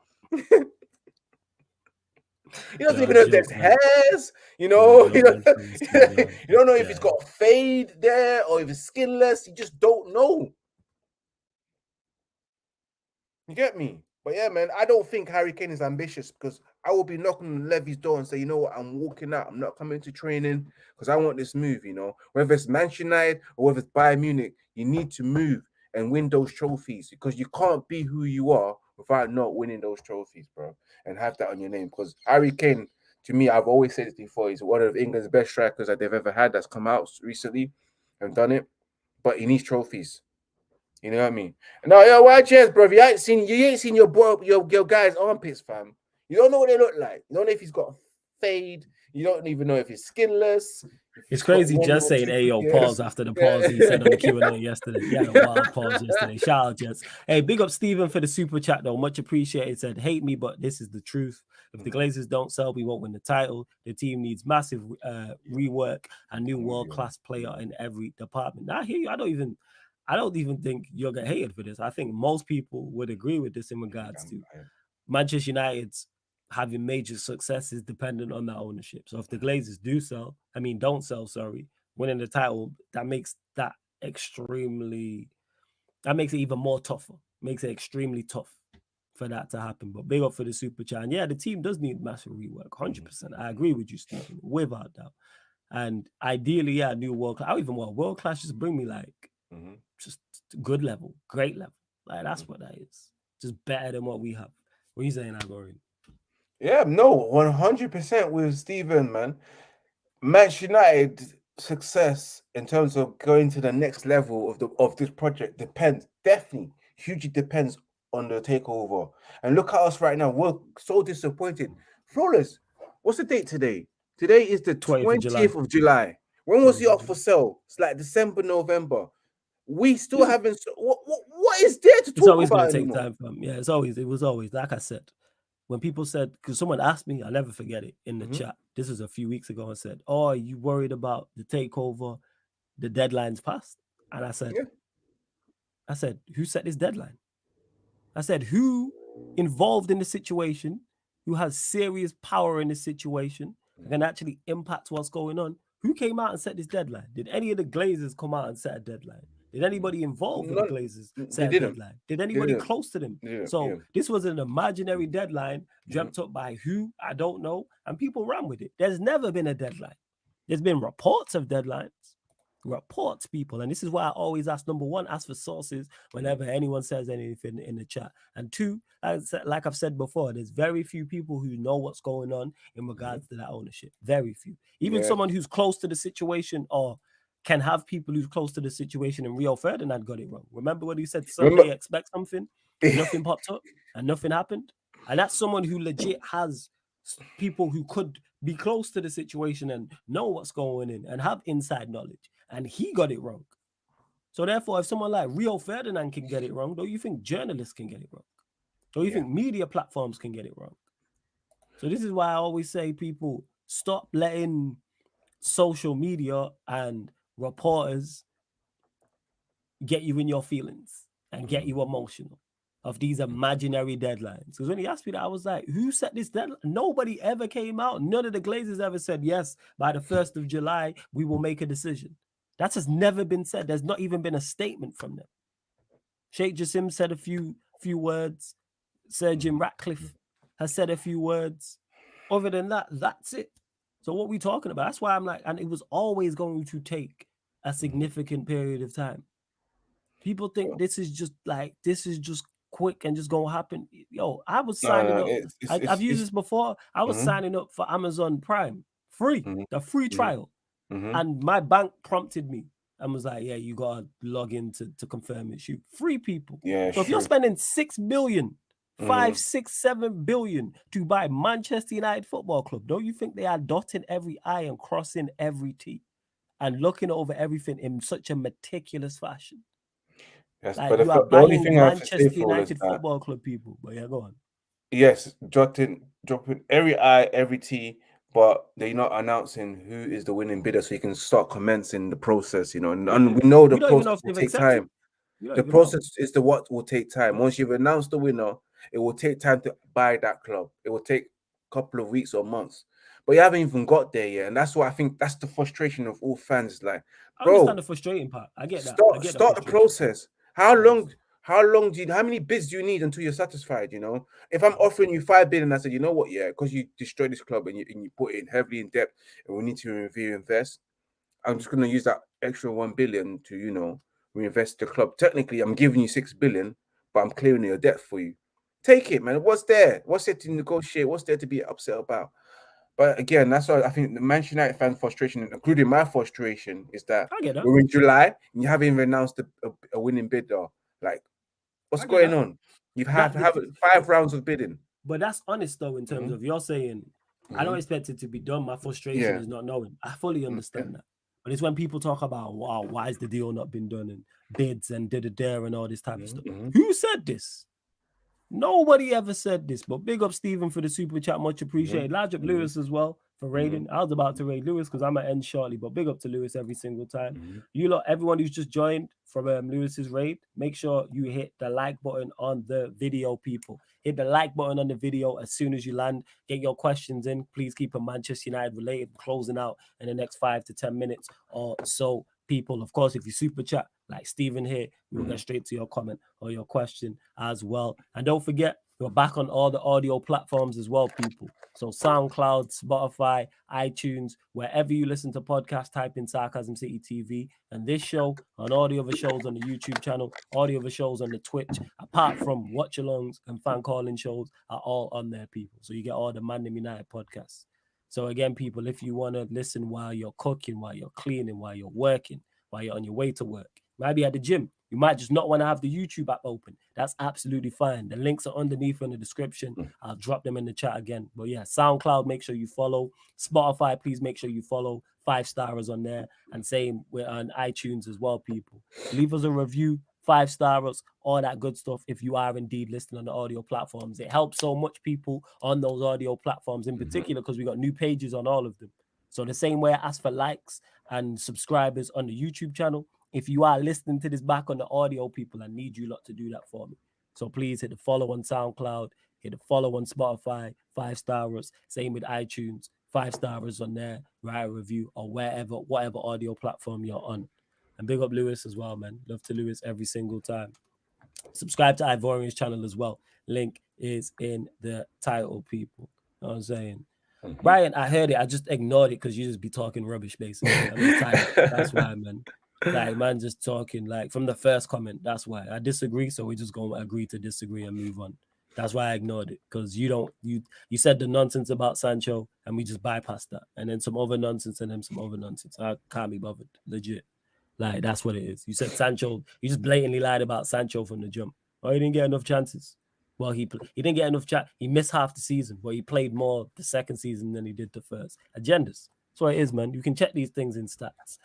He doesn't even know if there's hairs, you know. You don't know if he's got fade there or if it's skinless. You just don't know. You get me? But yeah, man, I don't think Harry Kane is ambitious because I will be knocking on Levy's door and say, you know what, I'm walking out. I'm not coming to training because I want this move, you know. Whether it's Manchester United or whether it's Bayern Munich, you need to move and win those trophies because you can't be who you are without not winning those trophies, bro, and have that on your name. Because Harry Kane, to me, I've always said this before, he's one of England's best strikers that they've ever had that's come out recently and done it. But he needs trophies. You know what I mean? No, yo, why cheers, bro? You ain't seen your guy's armpits, fam. You don't know what they look like. You don't know if he's got fade. You don't even know if he's skinless. It's crazy just saying, hey, yo, pause after the pause he said on the Q&A yesterday. He had a wild pause yesterday. Shout out, Jets. Hey, big up Stephen for the super chat, though. Much appreciated. Said, hate me, but this is the truth. If the Glazers don't sell, we won't win the title. The team needs massive rework and new world-class player in every department. Now, I hear you. I don't even think you'll get hated for this. I think most people would agree with this in regards to Manchester United's having major successes dependent on that ownership. So if the Glazers don't sell, winning the title, that makes it even more tougher. Makes it extremely tough for that to happen. But big up for the super chat. And yeah, the team does need massive rework, 100%. I agree with you, Stephen, without doubt. And ideally, yeah, new world class. I even want world class just bring me like just good level, great level. Like that's what that is. Just better than what we have. What are you saying, Agorian? Yeah, no, 100% with Stephen, man. Manchester United success in terms of going to the next level of this project definitely hugely depends on the takeover. And look at us right now. We're so disappointed. Flawless. What's the date today? Today is the 20th of July. When was he up for sale? It's like December, November. We still haven't. What is there to talk about? It's always going to take time from. Yeah, it was always like I said. When people said, because someone asked me, I'll never forget it in the chat. This was a few weeks ago and said, "Oh, are you worried about the takeover? The deadline's passed." And I said, who set this deadline? I said, who involved in the situation, who has serious power in the situation, and can actually impact what's going on? Who came out and set this deadline? Did any of the Glazers come out and set a deadline? Did anybody involved with the Glazers set a deadline? Did anybody close to them? This was an imaginary deadline dreamt up by who? I don't know. And people ran with it. There's never been a deadline. There's been reports of deadlines. Reports, people. And this is why I always ask, number one, ask for sources whenever anyone says anything in the chat. And two, like I've said before, there's very few people who know what's going on in regards to that ownership. Very few. Even someone who's close to the situation or can have people who's close to the situation, and Rio Ferdinand got it wrong. Remember what he said? Sunday, expect something. Nothing popped up and nothing happened. And that's someone who legit has people who could be close to the situation and know what's going on and have inside knowledge. And he got it wrong. So therefore, if someone like Rio Ferdinand can get it wrong, don't you think journalists can get it wrong? Don't you think media platforms can get it wrong? So this is why I always say, people, stop letting social media and reporters get you in your feelings and get you emotional of these imaginary deadlines. Because when he asked me that, I was like, who set this deadline? Nobody ever came out. None of the Glazers ever said, yes, by the 1st of July, we will make a decision. That has never been said. There's not even been a statement from them. Sheikh Jassim said a few words. Sir Jim Ratcliffe has said a few words. Other than that, that's it. So what we talking about? That's why I'm like, and it was always going to take a significant period of time. People think this is just quick and just gonna happen. Yo, I was signing up. I've used this before. I was signing up for Amazon Prime free, the free trial, and my bank prompted me and was like, "Yeah, you gotta log in to confirm it." Shoot, free people. Yeah. So if you're spending 6 billion, 5, 6, 7 billion to buy Manchester United Football Club, don't you think they are dotting every I and crossing every T and looking over everything in such a meticulous fashion? Yes, Like, but you are the only buying thing I have to say Manchester for all is United that, Football Club, people. But yeah, go on. yes, dropping every I, every T, but they're not announcing who is the winning bidder, so you can start commencing the process. You know, and we know the We don't even know process if will they've take accepted. time. You don't The even know. process is the what will take time. Once you've announced the winner, it will take time to buy that club. It will take a couple of weeks or months, but you haven't even got there yet, and that's why I think that's the frustration of all fans. Like, I bro, understand the frustrating part. I get that. I get the start the frustration. process. How long how many bids do you need until you're satisfied? You know, if I'm offering you 5 billion, I said, you know what, yeah, because you destroyed this club and you put it in heavily in debt, and we need to reinvest. I'm just gonna use that extra 1 billion to, reinvest the club. Technically, I'm giving you 6 billion, but I'm clearing your debt for you. Take it, man. What's there? What's there to negotiate? What's there to be upset about? But again, that's why I think the Manchester United fan frustration, including my frustration, is that I get that. we're in July and you haven't even announced a winning bidder. Like, what's I get going that. on? You've had to have 5 rounds of bidding. But that's honest though, in terms of you're saying, I don't expect it to be done. My frustration Yeah. is not knowing. I fully understand that. But it's when people talk about, wow, why has the deal not been done, and bids and did and all this type of stuff. Who said this? Nobody ever said this, but big up Stephen for the super chat, much appreciated. Large up Lewis as well for raiding. I was about to raid Lewis because I'm at end shortly, but big up to Lewis every single time. You lot, everyone who's just joined from Lewis's raid, make sure you hit the like button on the video, people. Hit the like button on the video as soon as you land. Get your questions in. Please keep a Manchester United related, closing out in the next 5 to 10 minutes or so. People, of course, if you super chat like Stephen here, we will get straight to your comment or your question as well. And don't forget, we're back on all the audio platforms as well, people. So SoundCloud, Spotify, iTunes, wherever you listen to podcasts, type in Sarcasm City TV. And this show and all the other shows on the YouTube channel, all the other shows on the Twitch, apart from watch-alongs and fan calling shows, are all on there, people. So you get all the ManDem United podcasts. So again, people, if you want to listen while you're cooking, while you're cleaning, while you're working, while you're on your way to work, maybe at the gym, you might just not want to have the YouTube app open. That's absolutely fine. The links are underneath in the description. I'll drop them in the chat again. But yeah, SoundCloud, make sure you follow. Spotify, please make sure you follow. 5-stars on there. And same, we're on iTunes as well, people. Leave us a review. 5-stars, all that good stuff. If you are indeed listening on the audio platforms, it helps so much, people, on those audio platforms in particular, because we got new pages on all of them. So the same way I ask for likes and subscribers on the YouTube channel, if you are listening to this back on the audio, people, I need you lot to do that for me. So please hit the follow on SoundCloud, hit the follow on Spotify, 5-stars. Same with iTunes, 5-stars on there, write a review or whatever audio platform you're on. And big up Lewis as well, man. Love to Lewis every single time. Subscribe to Ivorian's channel as well. Link is in the title, people. You know what I'm saying? Brian, I heard it. I just ignored it because you just be talking rubbish, basically. I'm just tired. That's why, man. Like, man, just talking, like, from the first comment. That's why. I disagree, so we're just going to agree to disagree and move on. That's why I ignored it, because you said the nonsense about Sancho, and we just bypassed that. And then some other nonsense, and then some other nonsense. I can't be bothered. Legit. Like, that's what it is. You said Sancho. You just blatantly lied about Sancho from the jump. Oh, he didn't get enough chances. Well, he didn't get enough chat. He missed half the season, but he played more the second season than he did the first. Agendas. That's what it is, man. You can check these things in stats.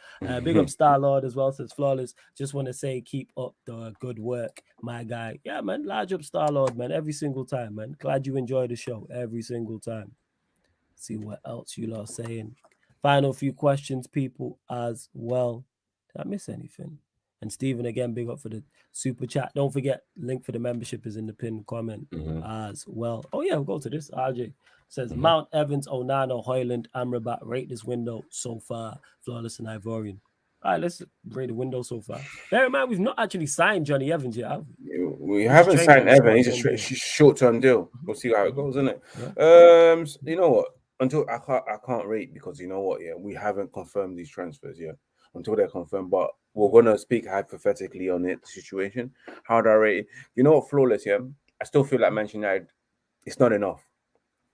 Big up Star Lord as well, says flawless. Just want to say, keep up the good work, my guy. Yeah, man. Large up Star Lord, man. Every single time, man. Glad you enjoy the show every single time. See what else you lot are saying. Final few questions, people, as well. Did I miss anything? And Stephen, again, big up for the super chat. Don't forget, link for the membership is in the pinned comment as well. Oh, yeah, we'll go to this. RJ says, Mount Evans, Onana, Hoyland, Amrabat, rate this window so far. Flawless and Ivorian. All right, let's rate the window so far. Bear in mind, we've not actually signed Johnny Evans yet, have we? We haven't signed Evan. He's a short-term deal. We'll see how it goes, isn't it? Yeah. You know what? Until I can't rate because you know what? Yeah, we haven't confirmed these transfers yet. Until they're confirmed, but we're gonna speak hypothetically on it. The situation. How do I rate it? You know what? Flawless. Yeah, I still feel like Manchester United. It's not enough.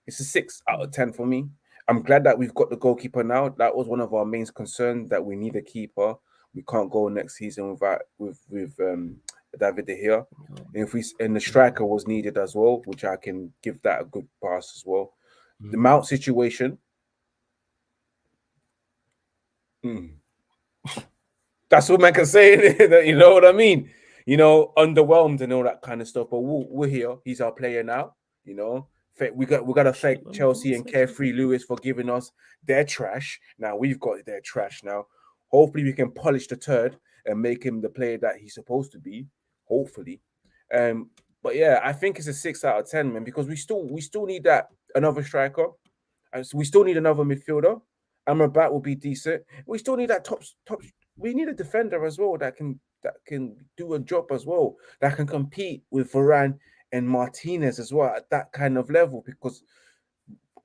It's a 6 out of 10 for me. I'm glad that we've got the goalkeeper now. That was one of our main concerns, that we need a keeper. We can't go next season without with David De Gea. And the striker was needed as well, which I can give that a good pass as well. The Mount situation. That's what man can say. That, you know what I mean? You know, underwhelmed and all that kind of stuff. But we're here. He's our player now. You know, we got to thank Chelsea and Carefree Lewis for giving us their trash. Now we've got their trash now. Hopefully we can polish the turd and make him the player that he's supposed to be. Hopefully. But yeah, I think it's a 6 out of 10, man, because we still need that another striker. And so we still need another midfielder. Amrabat will be decent. We still need that top. We need a defender as well that can do a job as well, that can compete with Varane and Martinez as well at that kind of level, because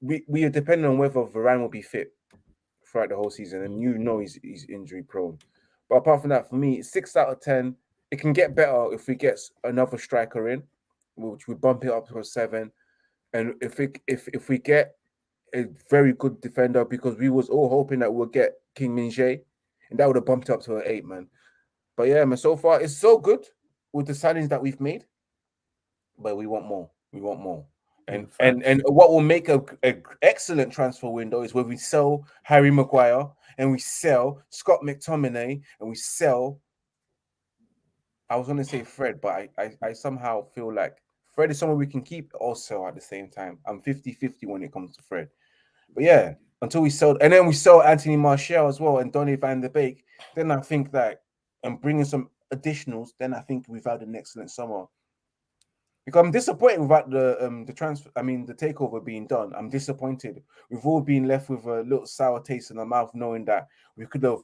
we are dependent on whether Varane will be fit throughout the whole season, and you know he's injury prone. But apart from that, for me, 6 out of 10. It can get better if we get another striker in, which we bump it up to a 7. And if we get a very good defender, because we was all hoping that we'll get King Min Jae, and that would have bumped up to an 8, man. But yeah, man, so far it's so good with the signings that we've made, but we want more. We want more. And what will make a excellent transfer window is when we sell Harry Maguire and we sell Scott McTominay and we sell. I was going to say Fred, but I somehow feel like Fred is someone we can keep or sell at the same time. I'm 50-50 when it comes to Fred. But yeah, until we sell, and then we sell Anthony Martial as well and Donny van de Beek, then I think that, and bringing some additionals, then I think we've had an excellent summer. Because I'm disappointed without the transfer. I mean, the takeover being done. I'm disappointed. We've all been left with a little sour taste in our mouth, knowing that we could have.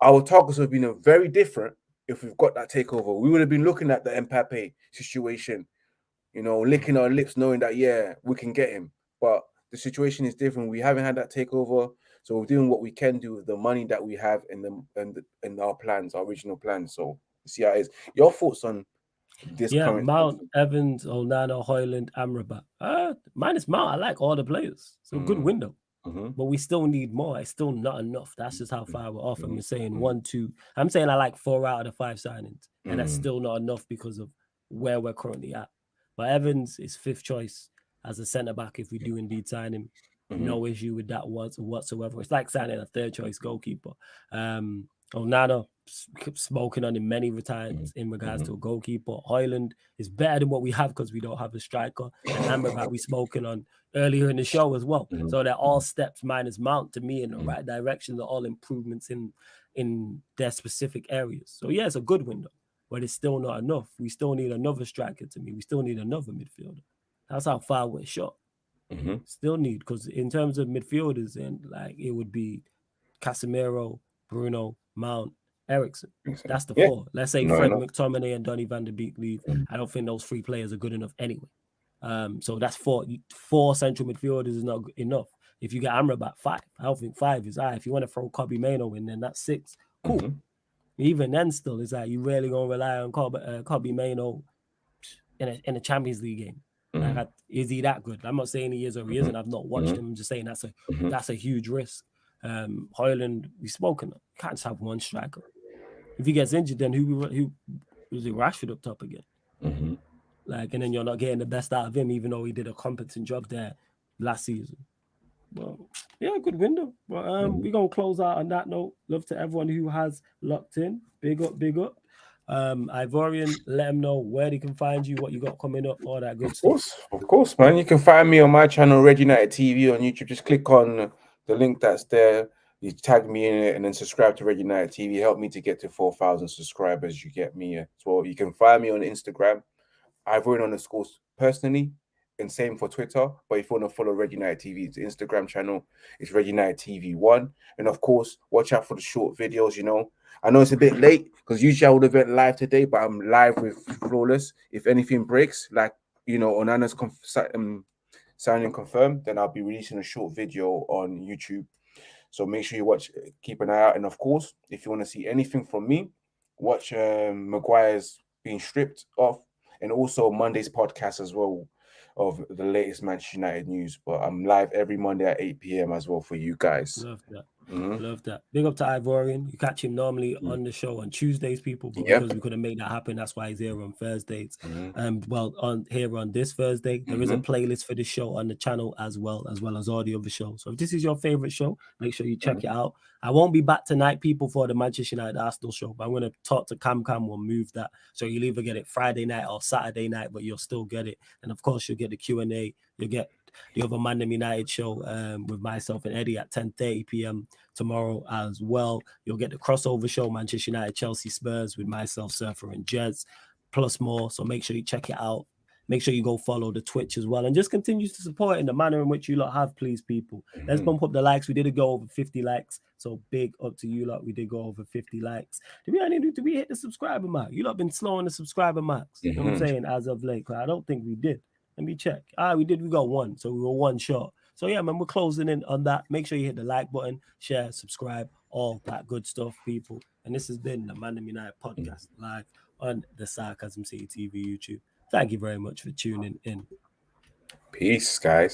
Our targets would have been very different if we've got that takeover. We would have been looking at the Mbappe situation, you know, licking our lips, knowing that we can get him. But the situation is different. We haven't had that takeover, so we're doing what we can do with the money that we have and our plans, our original plans. So see how it is. Your thoughts on this? Yeah, Mount, Evans, Onana, Hoyland, Amrabat. Minus Mount, I like all the players. So good window. But we still need more. It's still not enough. That's just how far we're off. I'm saying 1, 2. I'm saying I like 4 out of the 5 signings, and that's still not enough because of where we're currently at. But Evans is 5th choice as a centre back if we do indeed sign him. No issue with that whatsoever. It's like signing a 3rd choice goalkeeper. Onana, smoking on him many times in regards to a goalkeeper. Hoyland is better than what we have because we don't have a striker. And Amrabat we spoken on earlier in the show as well. So they're all steps minus Mount to me in the right direction. They're all improvements in their specific areas. So yeah, it's a good window, but it's still not enough. We still need another striker to me. We still need another midfielder. That's how far we're short. Still need, because in terms of midfielders, and like it would be Casemiro, Bruno, Mount, Eriksen. That's the 4. Let's say Fred McTominay and Donny van de Beek leave. I don't think those 3 players are good enough anyway. So that's 4. 4 central midfielders is not enough. If you get Amrabat, 5. I don't think 5 is high. If you want to throw Kobbie Mainoo in, then that's 6. Cool. Even then, still, is that you really gonna rely on Kobbie Mainoo in a Champions League game? Like, is he that good? I'm not saying he is or he isn't. I've not watched him. I'm just saying that's a huge risk. Hoyland, we've spoken. Can't just have one striker. If he gets injured, then who was it? Rashford up top again? Like, and then you're not getting the best out of him, even though he did a competent job there last season. Well, yeah, good window. But we're gonna close out on that note. Love to everyone who has locked in. Big up, big up. Ivorian, let them know where they can find you, what you got coming up, all that good stuff. Of course, man. You can find me on my channel, Red United TV on YouTube. Just click on the link that's there. You tag me in it and then subscribe to Red United TV. Help me to get to 4,000 subscribers. You get me as well. You can find me on Instagram, Ivorian _ personally, and same for Twitter. But if you want to follow Red United TV's Instagram channel, it's Red United TV1. And of course, watch out for the short videos. You know, I know it's a bit late because usually I would have been live today, but I'm live with Flawless. If anything breaks, like on Anna's signing confirmed, then I'll be releasing a short video on YouTube. So make sure you watch, keep an eye out. And of course, if you want to see anything from me, watch Maguire's being stripped off, and also Monday's podcast as well of the latest Manchester United news. But I'm live every Monday at 8 p.m. as well for you guys. Love that. Love that. Big up to Ivorian. You catch him normally on the show on Tuesdays, people, but because we couldn't make that happen, that's why he's here on Thursdays. Well, on this Thursday, there is a playlist for this show on the channel as well as all the other shows. So if this is your favorite show, make sure you check it out. I won't be back tonight, people, for the Manchester United Arsenal show, but I'm going to talk to Cam. We'll move that. So you'll either get it Friday night or Saturday night, but you'll still get it. And of course, you'll get the Q&A. You'll get the other ManDem United show with myself and Eddie at 10:30 p.m. tomorrow as well. You'll get the crossover show, Manchester United, Chelsea, Spurs, with myself, Surfer, and Jez, plus more. So make sure you check it out. Make sure you go follow the Twitch as well, and just continue to support in the manner in which you lot have, please, people. Let's bump up the likes. We did go over 50 likes, so big up to you lot. We did go over 50 likes. Did we hit the subscriber mark? You lot been slow on the subscriber marks. You know what I'm saying, as of late? I don't think we did. Let me check. We did. We got one, so we were one short. So yeah, man, we're closing in on that. Make sure you hit the like button, share, subscribe, all that good stuff, people. And this has been the ManDem United podcast live on the Sarcasm City TV YouTube. Thank you very much for tuning in. Peace, guys.